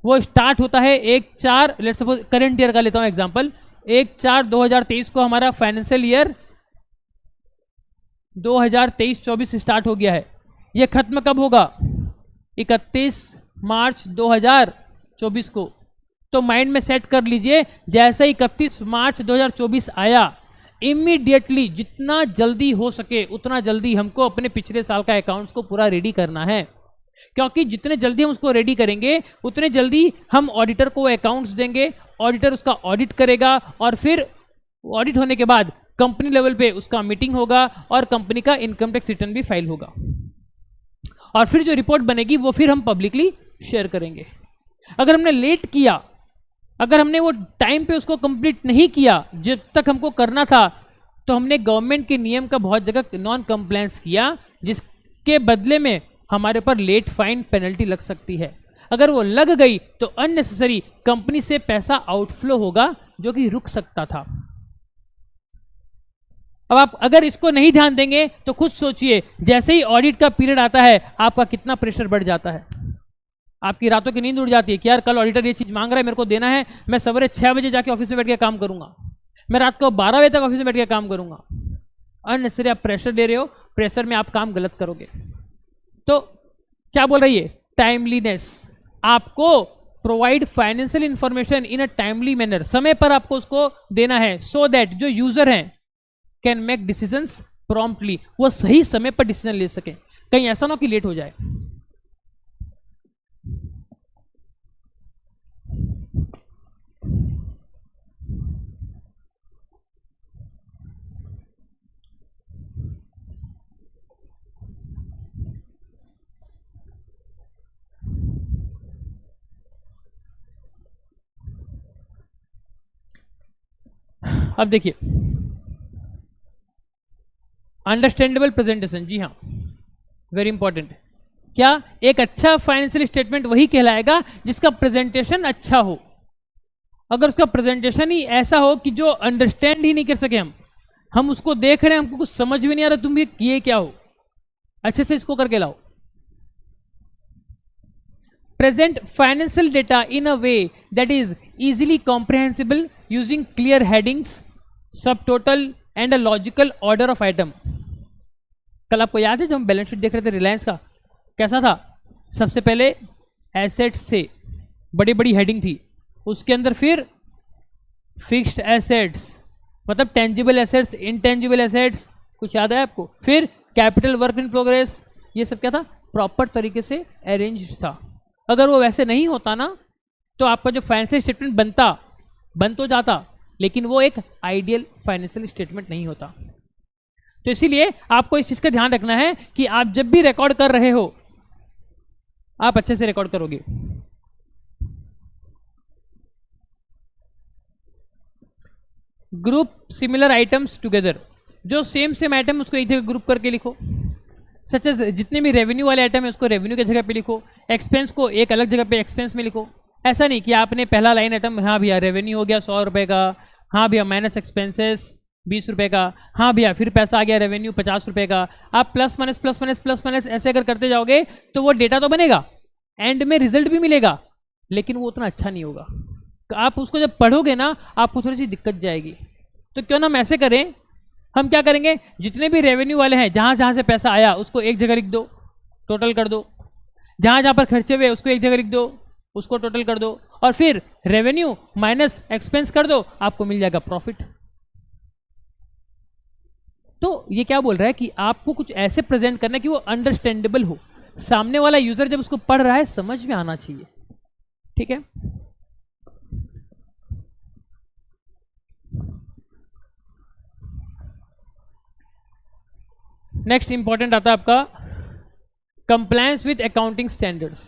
वो स्टार्ट होता है 1/4, लेट्स सपोज करंट ईयर का लेता हूं एग्जांपल, 1/4/2023 को हमारा फाइनेंशियल ईयर 2023-24 स्टार्ट हो गया है। ये खत्म कब होगा? 31 मार्च 2024 को। तो माइंड में सेट कर लीजिए, जैसे ही 31 मार्च 2024 आया, इमीडिएटली जितना जल्दी हो सके उतना जल्दी हमको अपने पिछले साल का अकाउंट्स को पूरा रेडी करना है। क्योंकि जितने जल्दी हम उसको रेडी करेंगे उतने जल्दी हम ऑडिटर को अकाउंट्स देंगे, ऑडिटर उसका ऑडिट करेगा और फिर ऑडिट होने के बाद कंपनी लेवल पे उसका मीटिंग होगा और कंपनी का इनकम टैक्स रिटर्न भी फाइल होगा, और फिर जो रिपोर्ट बनेगी वो फिर हम पब्लिकली शेयर करेंगे। अगर हमने लेट किया, अगर हमने वो टाइम पे उसको कंप्लीट नहीं किया जब तक हमको करना था, तो हमने गवर्नमेंट के नियम का बहुत जगह नॉन कंप्लायंस किया, जिसके बदले में हमारे पर लेट फाइन पेनल्टी लग सकती है। अगर वो लग गई तो अननेसेसरी कंपनी से पैसा आउटफ्लो होगा जो कि रुक सकता था। अब आप अगर इसको नहीं ध्यान देंगे तो खुद सोचिए, जैसे ही ऑडिट का पीरियड आता है आपका कितना प्रेशर बढ़ जाता है। आपकी रातों की नींद उड़ जाती है कि यार कल ऑडिटर ये चीज मांग रहा है, मेरे को देना है, मैं सवेरे 6 बजे जाके ऑफिस में बैठ के काम करूंगा, मैं रात को 12 बजे तक ऑफिस में बैठ के काम करूंगा। अननेसेसरी आप प्रेशर दे रहे हो, प्रेशर में आप काम गलत करोगे। तो क्या बोल रही है? टाइमलीनेस। आपको provide financial information in a timely manner, समय पर आपको उसको देना है, सो दैट जो यूजर हैं कैन मेक डिसीजंस प्रॉम्प्टली, वो सही समय पर डिसीजन ले सके, कहीं ऐसा ना हो कि लेट हो जाए। अब देखिए, अंडरस्टैंडेबल प्रेजेंटेशन, जी हाँ, वेरी इंपॉर्टेंट। क्या एक अच्छा फाइनेंशियल स्टेटमेंट वही कहलाएगा जिसका प्रेजेंटेशन अच्छा हो। अगर उसका प्रेजेंटेशन ही ऐसा हो कि जो अंडरस्टैंड ही नहीं कर सके, हम उसको देख रहे हैं, हमको कुछ समझ भी नहीं आ रहा, तुम भी ये क्या हो, अच्छे से इसको करके लाओ। Present financial data in a way that is easily comprehensible using clear headings, subtotal and a logical order of item. कल आपको याद है जब हम बैलेंस शीट देख रहे थे रिलायंस का, कैसा था? सबसे पहले एसेट्स थे, बड़ी बड़ी हेडिंग थी, उसके अंदर फिर फिक्स्ड एसेट्स, मतलब टेंजिबल एसेट्स, इनटेंजिबल एसेट्स, कुछ याद है आपको? फिर कैपिटल वर्क इन प्रोग्रेस, ये सब क्या था? प्रॉपर तरीके से अरेंज था। अगर वो वैसे नहीं होता ना, तो आपका जो फाइनेंशियल स्टेटमेंट बन तो जाता, लेकिन वो एक आइडियल फाइनेंशियल स्टेटमेंट नहीं होता। तो इसीलिए आपको इस चीज़ का ध्यान रखना है कि आप जब भी रिकॉर्ड कर रहे हो, आप अच्छे से रिकॉर्ड करोगे। ग्रुप सिमिलर आइटम्स टुगेदर, जो सेम आइटम उसको एक जगह ग्रुप करके लिखो। सच एज जितने भी रेवेन्यू वाले आइटम है उसको रेवेन्यू की जगह पे लिखो, एक्सपेंस को एक अलग जगह पे एक्सपेंस में लिखो। ऐसा नहीं कि आपने पहला लाइन आइटम, हाँ भैया रेवेन्यू हो गया 100 रुपये का, हाँ भैया माइनस एक्सपेंसेस 20 रुपये का, हाँ भैया फिर पैसा आ गया रेवेन्यू 50 रुपये का। आप प्लस माइनस ऐसे अगर करते जाओगे तो वो डेटा तो बनेगा, एंड में रिजल्ट भी मिलेगा, लेकिन वो उतना अच्छा नहीं होगा। आप उसको जब पढ़ोगे ना, आपको थोड़ी सी दिक्कत जाएगी। तो क्यों ना हम ऐसे करें, हम क्या करेंगे, जितने भी रेवेन्यू वाले हैं, जहाँ जहाँ से पैसा आया उसको एक जगह लिख दो, टोटल कर दो। जहाँ जहाँ पर खर्चे हुए उसको एक जगह लिख दो, उसको टोटल कर दो, और फिर रेवेन्यू माइनस एक्सपेंस कर दो, आपको मिल जाएगा प्रॉफिट। तो ये क्या बोल रहा है कि आपको कुछ ऐसे प्रेजेंट करना है कि वो अंडरस्टैंडेबल हो, सामने वाला यूजर जब उसको पढ़ रहा है समझ में आना चाहिए। ठीक है, नेक्स्ट इंपॉर्टेंट आता है आपका compliance with accounting standards.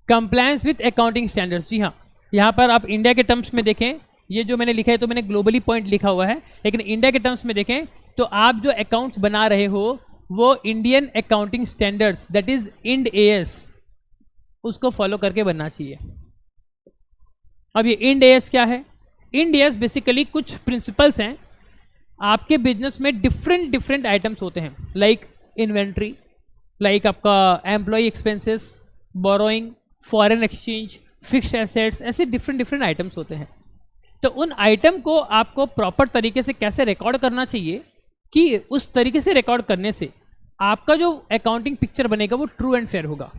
Compliance with accounting standards, जी हाँ, यहाँ पर आप इंडिया के टर्म्स में देखें, ये जो मैंने लिखा है तो मैंने ग्लोबली पॉइंट लिखा हुआ है, लेकिन इंडिया के टर्म्स में देखें तो आप जो अकाउंट्स बना रहे हो वो Indian accounting standards that is Ind AS, उसको फॉलो करके बनना चाहिए। अब ये इंड एएस क्या है? इंड एएस बेसिकली कुछ प्रिंसिपल्स हैं। आपके बिजनेस में डिफरेंट आइटम्स होते हैं, लाइक इन्वेंट्री, लाइक आपका employ expenses, borrowing, foreign exchange, fixed assets, ऐसे डिफरेंट आइटम्स होते हैं। तो उन आइटम को आपको प्रॉपर तरीके से कैसे रिकॉर्ड करना चाहिए कि उस तरीके से रिकॉर्ड करने से आपका जो अकाउंटिंग पिक्चर बनेगा वो ट्रू एंड फेयर होगा।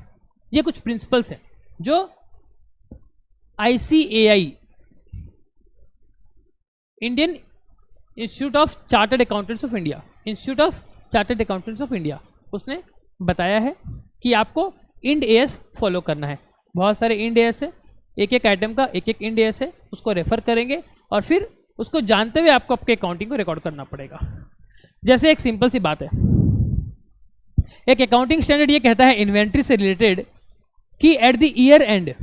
ये कुछ प्रिंसिपल्स हैं जो ICAI, Indian institute of chartered accountants of India, institute of chartered accountants of India, उसने बताया है कि आपको इंड एएस फॉलो करना है। बहुत सारे इंड एएस है, एक आइटम का एक इंड एएस है, उसको रेफर करेंगे और फिर उसको जानते हुए आपको आपके अकाउंटिंग को रिकॉर्ड करना पड़ेगा। जैसे एक सिंपल सी बात है, एक अकाउंटिंग स्टैंडर्ड ये कहता है इन्वेंट्री से रिलेटेड कि एट द ईयर एंड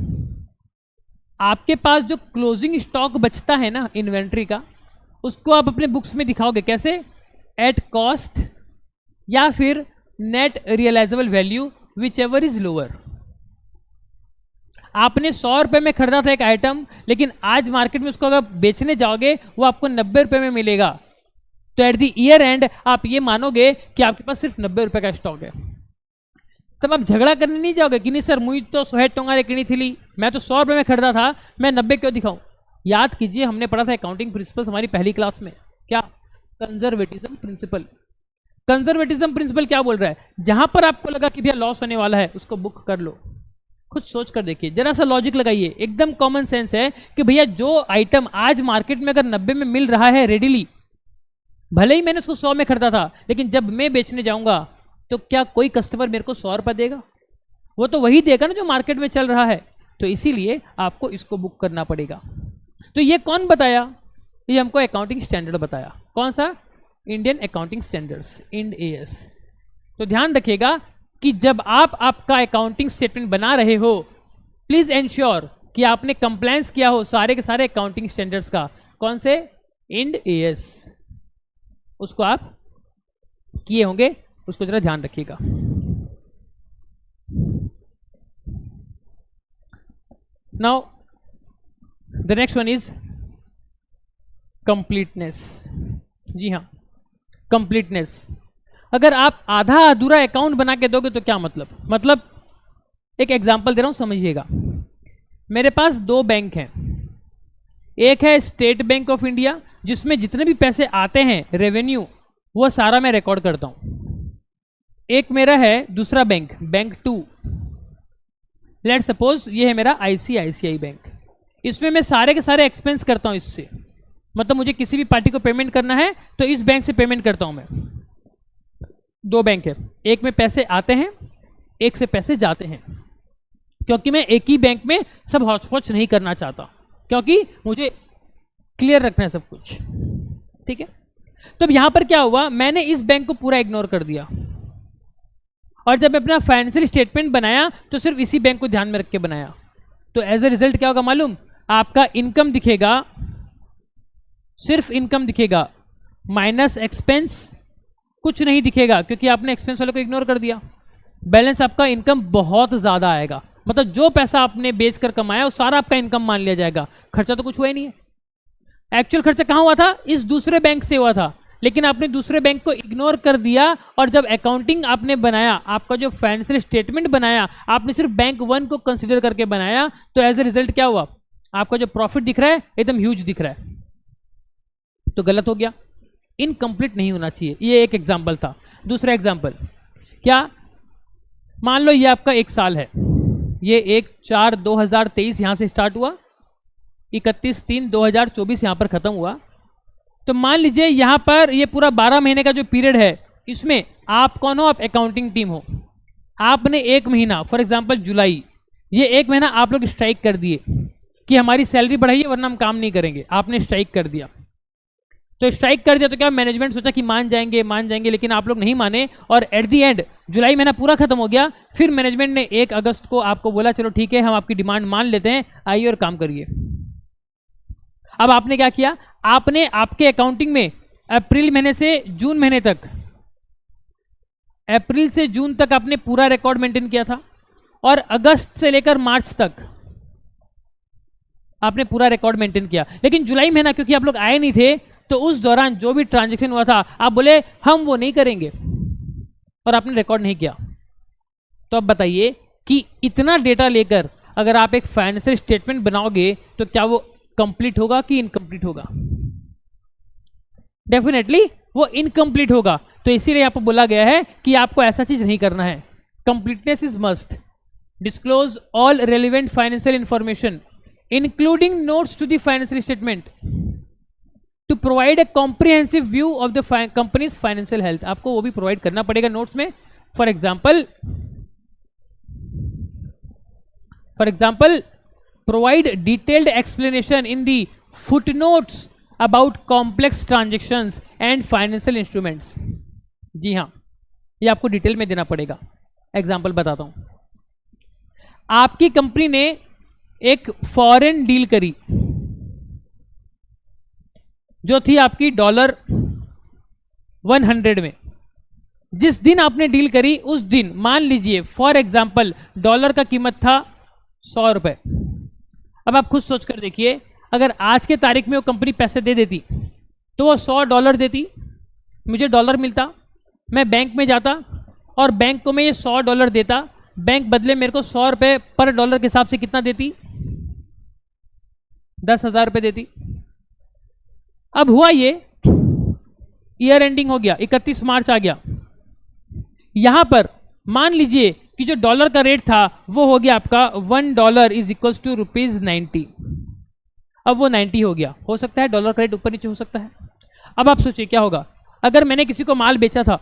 आपके पास जो क्लोजिंग स्टॉक बचता है ना इन्वेंट्री का, उसको आप अपने बुक्स में दिखाओगे कैसे? एट कॉस्ट या फिर net realisable value, whichever is lower. आपने 100 रुपये में खरीदा था एक आइटम, लेकिन आज मार्केट में उसको अगर बेचने जाओगे वो आपको 90 रुपये में मिलेगा। तो एट द ईयर एंड आप ये मानोगे कि आपके पास सिर्फ 90 रुपये का स्टॉक है। तब आप झगड़ा करने नहीं जाओगे कि नहीं सर मुझे तो 100 टोंगा किनी थी, मैं तो 100 रुपये में खरीदा था, मैं 90 क्यों दिखाऊं। याद कीजिए, हमने पढ़ा था अकाउंटिंग प्रिंसिपल्स हमारी पहली क्लास में, क्या? Conservatism principal. कंजर्वेटिज्म प्रिंसिपल क्या बोल रहा है? जहां पर आपको लगा कि भैया लॉस होने वाला है उसको बुक कर लो। खुद सोच कर देखिए, जरा सा लॉजिक लगाइए, एकदम कॉमन सेंस है कि भैया जो आइटम आज मार्केट में अगर 90 में मिल रहा है रेडिली, भले ही मैंने उसको 100 में खरीदा था, लेकिन जब मैं बेचने जाऊंगा तो क्या कोई कस्टमर मेरे को 100 रुपये देगा? वो तो वही देगा ना जो मार्केट में चल रहा है। तो इसीलिए आपको इसको बुक करना पड़ेगा। तो ये कौन बताया? ये हमको अकाउंटिंग स्टैंडर्ड बताया। कौन सा? Indian accounting standards, Ind AS. तो ध्यान रखिएगा कि जब आप आपका अकाउंटिंग स्टेटमेंट बना रहे हो, प्लीज एंश्योर कि आपने कंप्लायंस किया हो सारे के सारे अकाउंटिंग स्टैंडर्ड्स का। कौन से? इंड एएस, उसको आप किए होंगे, उसको जरा ध्यान रखिएगा। Now the next one is completeness. जी हाँ, कंप्लीटनेस। अगर आप आधा अधूरा अकाउंट बना के दोगे तो क्या मतलब एक एग्जांपल दे रहा हूं, समझिएगा। मेरे पास दो बैंक हैं, एक है स्टेट बैंक ऑफ इंडिया जिसमें जितने भी पैसे आते हैं रेवेन्यू वो सारा मैं रिकॉर्ड करता हूं। एक मेरा है दूसरा बैंक, बैंक 2, लेट सपोज ये है मेरा आईसीआईसीआई बैंक। इसमें मैं सारे के सारे एक्सपेंस करता हूं इससे, मतलब मुझे किसी भी पार्टी को पेमेंट करना है तो इस बैंक से पेमेंट करता हूं मैं। दो बैंक है, एक में पैसे आते हैं, एक से पैसे जाते हैं, क्योंकि मैं एक ही बैंक में सब हौच-पौच नहीं करना चाहता, क्योंकि मुझे क्लियर रखना है सब कुछ, ठीक है। तो अब यहां पर क्या हुआ, मैंने इस बैंक को पूरा इग्नोर कर दिया, और जब मैं अपना फाइनेंशियल स्टेटमेंट बनाया तो सिर्फ इसी बैंक को ध्यान में रख के बनाया। तो एज ए रिजल्ट क्या होगा मालूम, आपका इनकम दिखेगा, सिर्फ इनकम दिखेगा, माइनस एक्सपेंस कुछ नहीं दिखेगा, क्योंकि आपने एक्सपेंस वाले को इग्नोर कर दिया। बैलेंस आपका इनकम बहुत ज़्यादा आएगा, मतलब जो पैसा आपने बेचकर कमाया वो सारा आपका इनकम मान लिया जाएगा। खर्चा तो कुछ हुआ ही नहीं है। एक्चुअल खर्चा कहाँ हुआ था, इस दूसरे बैंक से हुआ था, लेकिन आपने दूसरे बैंक को इग्नोर कर दिया, और जब अकाउंटिंग आपने बनाया, आपका जो फाइनेंशियल स्टेटमेंट बनाया, आपने सिर्फ बैंक 1 को कंसिडर करके बनाया, तो एज ए रिजल्ट क्या हुआ, आपका जो प्रॉफिट दिख रहा है एकदम ह्यूज दिख रहा है, तो गलत हो गया, इनकम्प्लीट नहीं होना चाहिए। ये एक एग्जाम्पल था। दूसरा एग्जाम्पल क्या, मान लो ये आपका एक साल है, ये 1/4/2023 यहां से स्टार्ट हुआ, 31/3/2024 यहां पर खत्म हुआ। तो मान लीजिए यहां पर ये पूरा 12 महीने का जो पीरियड है, इसमें आप कौन हो, आप अकाउंटिंग टीम हो। आपने एक महीना, फॉर एग्जांपल जुलाई, ये एक महीना आप लोग स्ट्राइक कर दिए कि हमारी सैलरी बढ़ाइए वरना हम काम नहीं करेंगे, आपने स्ट्राइक कर दिया। तो स्ट्राइक कर दिया तो क्या, मैनेजमेंट सोचा कि मान जाएंगे, लेकिन आप लोग नहीं माने, और एट दी एंड जुलाई महीना पूरा खत्म हो गया। फिर मैनेजमेंट ने 1 अगस्त को आपको बोला चलो ठीक है हम आपकी डिमांड मान लेते हैं, आइए और काम करिए। अब आपने क्या किया, आपने आपके अकाउंटिंग में अप्रैल महीने से जून महीने तक, अप्रैल से जून तक आपने पूरा रिकॉर्ड मेंटेन किया था, और अगस्त से लेकर मार्च तक आपने पूरा रिकॉर्ड मेंटेन किया। लेकिन जुलाई महीना क्योंकि आप लोग आए नहीं थे, तो उस दौरान जो भी ट्रांजैक्शन हुआ था आप बोले हम वो नहीं करेंगे, और आपने रिकॉर्ड नहीं किया। तो अब बताइए कि इतना डेटा लेकर अगर आप एक फाइनेंशियल स्टेटमेंट बनाओगे तो क्या वो कंप्लीट होगा कि इनकम्प्लीट होगा? डेफिनेटली वो इनकम्प्लीट होगा। तो इसीलिए आपको बोला गया है कि आपको ऐसा चीज नहीं करना है। Completeness is must. Disclose all relevant financial information including notes to the financial statement to provide a comprehensive view of the company's financial health. आपको वो भी प्रोवाइड करना पड़ेगा नोट्स में। For example provide detailed explanation in the footnotes about complex transactions and financial instruments। जी हाँ, ये आपको डिटेल में देना पड़ेगा। एग्जाम्पल बताता हूं। आपकी कंपनी ने एक फॉरेन डील करी जो थी आपकी $100 में। जिस दिन आपने डील करी उस दिन मान लीजिए फॉर एग्जाम्पल डॉलर का कीमत था 100 रुपए। अब आप खुद सोच कर देखिए, अगर आज के तारीख में वो कंपनी पैसे दे देती तो वो $100 देती, मुझे डॉलर मिलता, मैं बैंक में जाता और बैंक को मैं ये $100 देता, बैंक बदले मेरे को 100 रुपए पर डॉलर के हिसाब से कितना देती, 10,000 रुपए देती। अब हुआ ये, ईयर एंडिंग हो गया, 31 मार्च आ गया। यहां पर मान लीजिए कि जो डॉलर का रेट था वो हो गया आपका $1 इज इक्वल्स टू ₹90। अब वो 90 हो गया। हो सकता है डॉलर का रेट ऊपर नीचे हो सकता है। अब आप सोचिए क्या होगा, अगर मैंने किसी को माल बेचा था,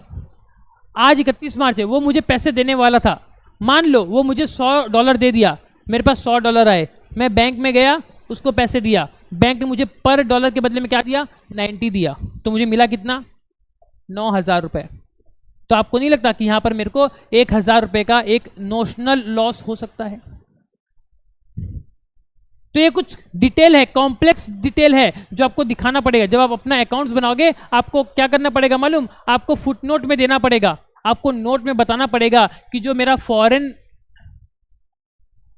आज 31 मार्च है, वो मुझे पैसे देने वाला था, मान लो वो मुझे $100 दे दिया, मेरे पास $100 आए, मैं बैंक में गया, उसको पैसे दिया, बैंक ने मुझे पर डॉलर के बदले में क्या दिया, 90 दिया, तो मुझे मिला कितना, 9,000 रुपए। तो आपको नहीं लगता कि यहां पर मेरे को 1,000 रुपए का एक नोशनल लॉस हो सकता है? तो ये कुछ डिटेल है, कॉम्प्लेक्स डिटेल है जो आपको दिखाना पड़ेगा। जब आप अपना अकाउंट्स बनाओगे आपको क्या करना पड़ेगा मालूम, आपको फुटनोट में देना पड़ेगा, आपको नोट में बताना पड़ेगा कि जो मेरा फॉरेन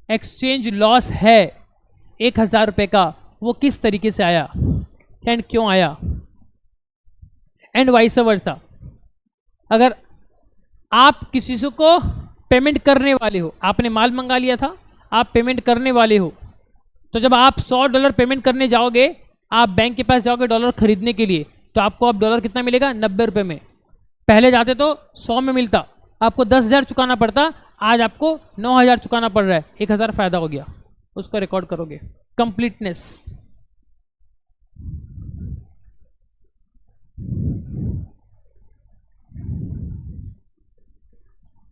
एक्सचेंज लॉस है 1000 रुपये का, वो किस तरीके से आया एंड क्यों आया, एंड वाइस वर्सा। अगर आप किसी से को पेमेंट करने वाले हो, आपने माल मंगा लिया था, आप पेमेंट करने वाले हो, तो जब आप $100 पेमेंट करने जाओगे, आप बैंक के पास जाओगे डॉलर खरीदने के लिए, तो आपको अब डॉलर कितना मिलेगा, 90 रुपये में। पहले जाते तो 100 में मिलता, आपको 10,000 चुकाना पड़ता, आज आपको 9,000 चुकाना पड़ रहा है, 1,000 फायदा हो गया। उसको रिकॉर्ड करोगे। कंप्लीटनेस,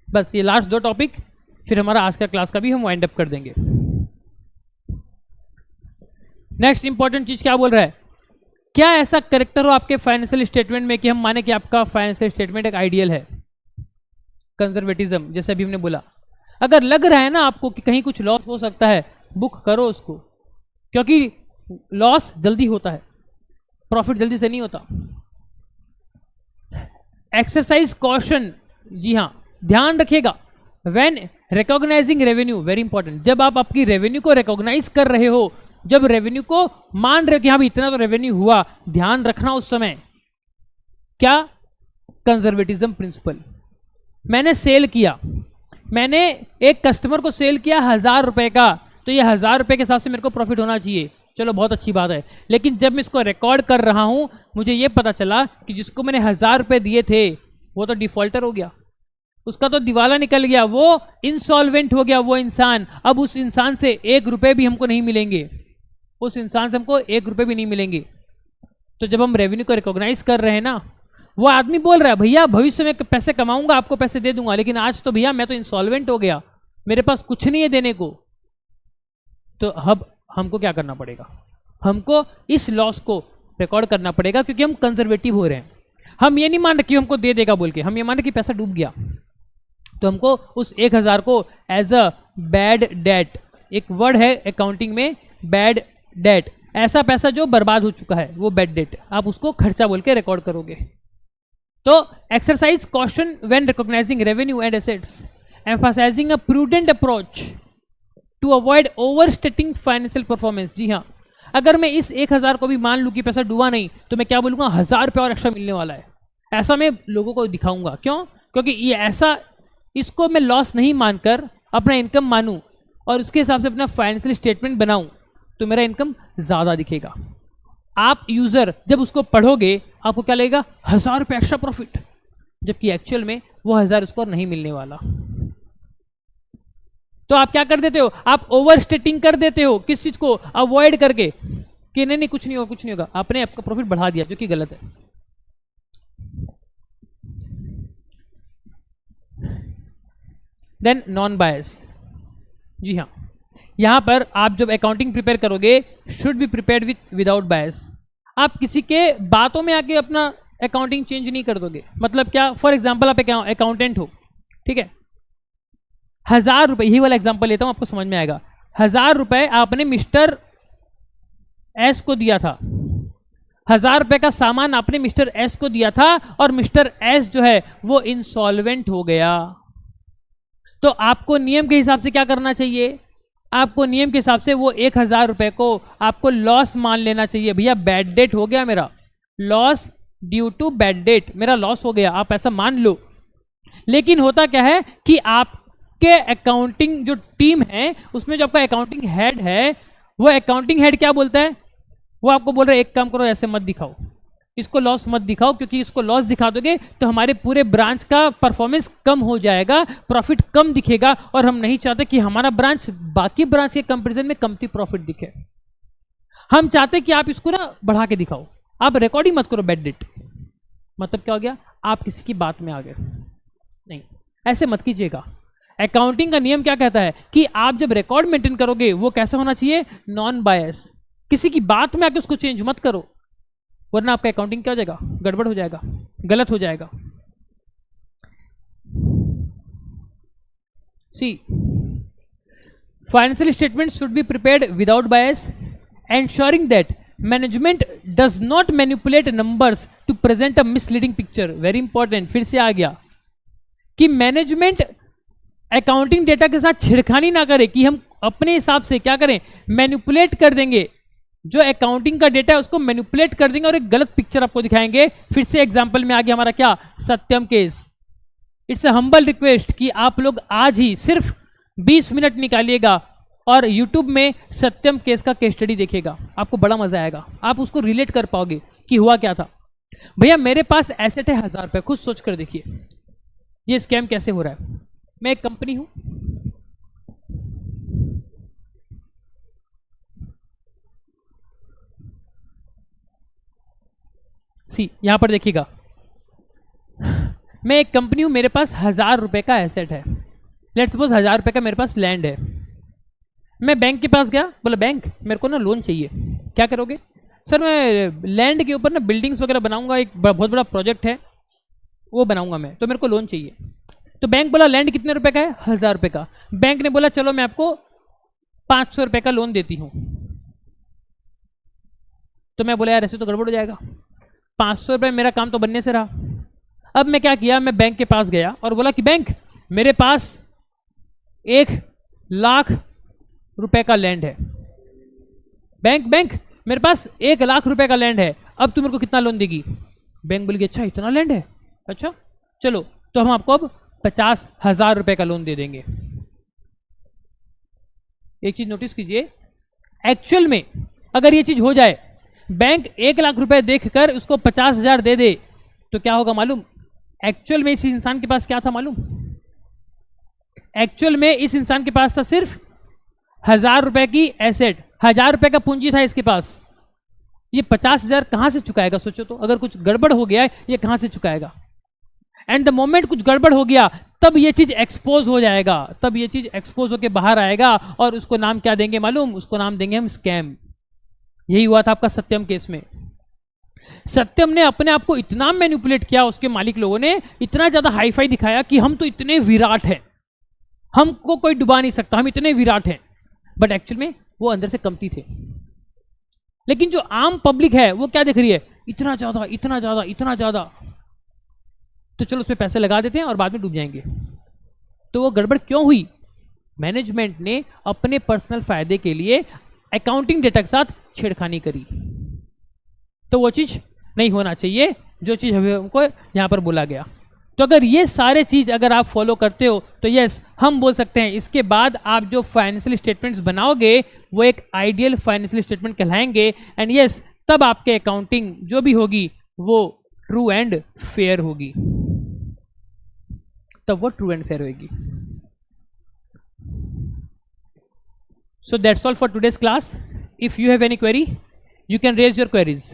बस ये लास्ट 2 टॉपिक, फिर हमारा आज का क्लास का भी हम वाइंड अप कर देंगे। नेक्स्ट इंपॉर्टेंट चीज क्या बोल रहा है, क्या ऐसा करेक्टर हो आपके फाइनेंशियल स्टेटमेंट में कि हम माने कि आपका फाइनेंशियल स्टेटमेंट एक आइडियल है। कंजर्वेटिज्म, जैसे अभी हमने बोला, अगर लग रहा है ना आपको कि कहीं कुछ लॉस हो सकता है, बुक करो उसको, क्योंकि लॉस जल्दी होता है, प्रॉफिट जल्दी से नहीं होता। एक्सरसाइज कॉशन, जी हाँ, ध्यान रखिएगा, when recognising revenue, very important, जब आप आपकी रेवेन्यू को रिकॉग्नाइज कर रहे हो, जब रेवेन्यू को मान रहे हो कि हाँ भाई इतना तो रेवेन्यू हुआ, ध्यान रखना उस समय क्या, कंजर्वेटिज्म प्रिंसिपल। मैंने सेल किया, मैंने एक कस्टमर को सेल किया 1000 रुपए का, तो ये 1000 रुपए के हिसाब से मेरे को प्रॉफिट होना चाहिए, चलो बहुत अच्छी बात है। लेकिन जब मैं इसको रिकॉर्ड कर रहा हूं, मुझे ये पता चला कि जिसको मैंने 1000 रुपए दिए थे वो तो डिफॉल्टर हो गया, उसका तो दिवाला निकल गया, वो इंसॉल्वेंट हो गया वो इंसान। अब उस इंसान से 1 रुपए भी हमको नहीं मिलेंगे, उस इंसान से हमको 1 रुपए भी नहीं मिलेंगे। तो जब हम रेवेन्यू को रिकॉग्नाइज कर रहे हैं ना, वो आदमी बोल रहा है भैया भविष्य में पैसे कमाऊंगा, आपको पैसे दे दूंगा, लेकिन आज तो भैया मैं तो इंसॉल्वेंट हो गया, मेरे पास कुछ नहीं है देने को। तो अब हमको क्या करना पड़ेगा, हमको इस लॉस को रिकॉर्ड करना पड़ेगा, क्योंकि हम कंजर्वेटिव हो रहे हैं। हम ये नहीं मान रहे कि हमको दे देगा बोल के, हम ये मान रहे कि पैसा डूब गया, तो हमको उस 1000 को एज अ बैड डेट, एक वर्ड है अकाउंटिंग में बैड डेट, ऐसा पैसा जो बर्बाद हो चुका है वो बैड डेट, आप उसको खर्चा बोल के रिकॉर्ड करोगे। तो exercise caution when recognising revenue and assets, emphasising a prudent approach to avoid overstating financial performance. जी हाँ, अगर मैं इस 1000 को भी मान लूँ कि पैसा डूबा नहीं, तो मैं क्या बोलूँगा, 1000 रुपये और एक्स्ट्रा मिलने वाला है, ऐसा मैं लोगों को दिखाऊंगा। क्यों, क्योंकि ये ऐसा, इसको मैं लॉस नहीं मानकर अपना इनकम मानूं और उसके हिसाब से अपना फाइनेंशियल स्टेटमेंट बनाऊं, तो मेरा इनकम ज़्यादा दिखेगा। आप यूज़र जब उसको पढ़ोगे आपको क्या लगेगा, 1000 रुपये एक्स्ट्रा प्रॉफिट, जबकि एक्चुअल में वो 1000 उसको नहीं मिलने वाला। तो आप क्या कर देते हो, आप ओवर स्टेटिंग कर देते हो, किस चीज़ को, अवॉइड करके कि नहीं नहीं कुछ नहीं होगा, कुछ नहीं होगा, आपने आपका प्रॉफिट बढ़ा दिया, जो कि गलत है। देन नॉन बायस, जी हाँ, यहां पर आप जब अकाउंटिंग प्रिपेयर करोगे, शुड बी प्रिपेयर्ड विदाउट बायस। आप किसी के बातों में आके अपना अकाउंटिंग चेंज नहीं कर दोगे। मतलब क्या, फॉर एग्जांपल आप अकाउंटेंट हो, ठीक है, 1000 रुपये, यही वाला एग्जांपल लेता हूं आपको समझ में आएगा। 1000 रुपये आपने मिस्टर एस को दिया था, 1000 रुपये का सामान आपने मिस्टर एस को दिया था, और मिस्टर एस जो है वो इंसॉल्वेंट हो गया। तो आपको नियम के हिसाब से क्या करना चाहिए, आपको नियम के हिसाब से वो 1000 रुपये को आपको लॉस मान लेना चाहिए। भैया बैड डेट हो गया मेरा, loss due to bad debt, मेरा लॉस हो गया, आप ऐसा मान लो। लेकिन होता क्या है कि आपके अकाउंटिंग जो टीम है उसमें जो आपका अकाउंटिंग हेड है, वो अकाउंटिंग हेड क्या बोलता है, वो आपको बोल रहा है एक काम करो, ऐसे मत दिखाओ, इसको लॉस मत दिखाओ, क्योंकि इसको लॉस दिखा दोगे तो हमारे पूरे ब्रांच का परफॉर्मेंस कम हो जाएगा, प्रॉफिट कम दिखेगा, और हम नहीं चाहते कि हमारा ब्रांच बाकी ब्रांच के कंपैरिजन में कमती प्रॉफिट दिखे। हम चाहते कि आप इसको ना बढ़ा के दिखाओ, आप रिकॉर्ड ही मत करो बैड डेट। मतलब क्या हो गया, आप किसी की बात में आ गए, नहीं, ऐसे मत कीजिएगा। अकाउंटिंग का नियम क्या कहता है कि आप जब रिकॉर्ड मेंटेन करोगे वो कैसा होना चाहिए, नॉन बायस, किसी की बात में आके उसको चेंज मत करो, वरना आपका अकाउंटिंग क्या हो जाएगा, गड़बड़ हो जाएगा, गलत हो जाएगा। सी Financial statements should be prepared without bias, ensuring that management does not manipulate numbers to present a misleading picture. Very important, फिर से आ गया कि मैनेजमेंट अकाउंटिंग डेटा के साथ छिड़खानी ना करे कि हम अपने हिसाब से क्या करें, मैनिपुलेट कर देंगे, जो अकाउंटिंग का डेटा है उसको मैनिपुलेट कर देंगे और एक गलत पिक्चर आपको दिखाएंगे. फिर से एग्जांपल में आ गया हमारा क्या, Satyam case. It's a humble request कि आप लोग आज ही सिर्फ 20 मिनट निकालिएगा और YouTube में सत्यम केस का केस स्टडी देखिएगा, आपको बड़ा मजा आएगा, आप उसको रिलेट कर पाओगे कि हुआ क्या था. भैया मेरे पास एसेट है 1000 रुपये, खुद सोच कर देखिए ये स्कैम कैसे हो रहा है. मैं एक कंपनी हूं, यहां पर देखिएगा, मैं एक कंपनी हूं, मेरे पास 1000 रुपये का एसेट है. लेट्स सपोज 1000 रुपये का मेरे पास लैंड है. मैं बैंक के पास गया, बोला बैंक मेरे को ना लोन चाहिए. क्या करोगे? सर मैं लैंड के ऊपर ना बिल्डिंग्स वगैरह बनाऊंगा, एक बहुत बड़ा प्रोजेक्ट है वो बनाऊंगा मैं, तो मेरे को लोन चाहिए. तो बैंक बोला लैंड कितने रुपए का है? 1000 रुपये का. बैंक ने बोला चलो मैं आपको 500 रुपये का लोन देती हूँ. तो मैं बोला यार ऐसे तो गड़बड़ हो जाएगा, 500 रुपये मेरा काम तो बनने से रहा. अब मैं क्या किया, मैं बैंक के पास गया और बोला कि बैंक मेरे पास 1,00,000 रुपए का लैंड है. बैंक मेरे पास 1,00,000 रुपए का लैंड है, अब तू मेरे को कितना लोन देगी? बैंक बोलेगी अच्छा इतना लैंड है, अच्छा चलो तो हम आपको अब 50,000 रुपए का लोन दे देंगे. एक चीज नोटिस कीजिए, एक्चुअल में अगर ये चीज हो जाए, बैंक 1,00,000 रुपए देखकर उसको 50,000 दे दे, तो क्या होगा मालूम? एक्चुअल में इस इंसान के पास क्या था मालूम? एक्चुअल में इस इंसान के पास था सिर्फ 1000 रुपए की एसेट, 1000 रुपए का पूंजी था इसके पास. ये 50,000 कहां से चुकाएगा? सोचो तो, अगर कुछ गड़बड़ हो गया है ये कहां से चुकाएगा? एंड द मोमेंट कुछ गड़बड़ हो गया तब ये चीज एक्सपोज हो जाएगा, तब ये चीज एक्सपोज होकर बाहर आएगा और उसको नाम क्या देंगे मालूम? उसको नाम देंगे हम स्कैम. यही हुआ था आपका सत्यम केस में. सत्यम ने अपने आप को इतना मैनिपुलेट किया, उसके मालिक लोगों ने इतना ज्यादा हाईफाई दिखाया कि हम तो इतने विराट हैं, हमको कोई डुबा नहीं सकता, हम इतने विराट हैं. बट एक्चुअल में वो अंदर से कमती थे. लेकिन जो आम पब्लिक है वो क्या देख रही है? इतना ज्यादा इतना ज्यादा इतना ज्यादा, तो चलो उसमें पैसे लगा देते हैं और बाद में डूब जाएंगे. तो वो गड़बड़ क्यों हुई? मैनेजमेंट ने अपने पर्सनल फायदे के लिए अकाउंटिंग डेटा के साथ छेड़खानी करी. तो वो चीज नहीं होना चाहिए जो चीज हमको यहां पर बोला गया. तो अगर ये सारे चीज अगर आप फॉलो करते हो तो यस हम बोल सकते हैं इसके बाद आप जो फाइनेंशियल स्टेटमेंट्स बनाओगे वो एक आइडियल फाइनेंशियल स्टेटमेंट कहलाएंगे. एंड यस तब आपके अकाउंटिंग जो भी होगी वो ट्रू एंड फेयर होगी, तब वो ट्रू एंड फेयर होगी. So that's all for today's class. If you have any query, you can raise your queries.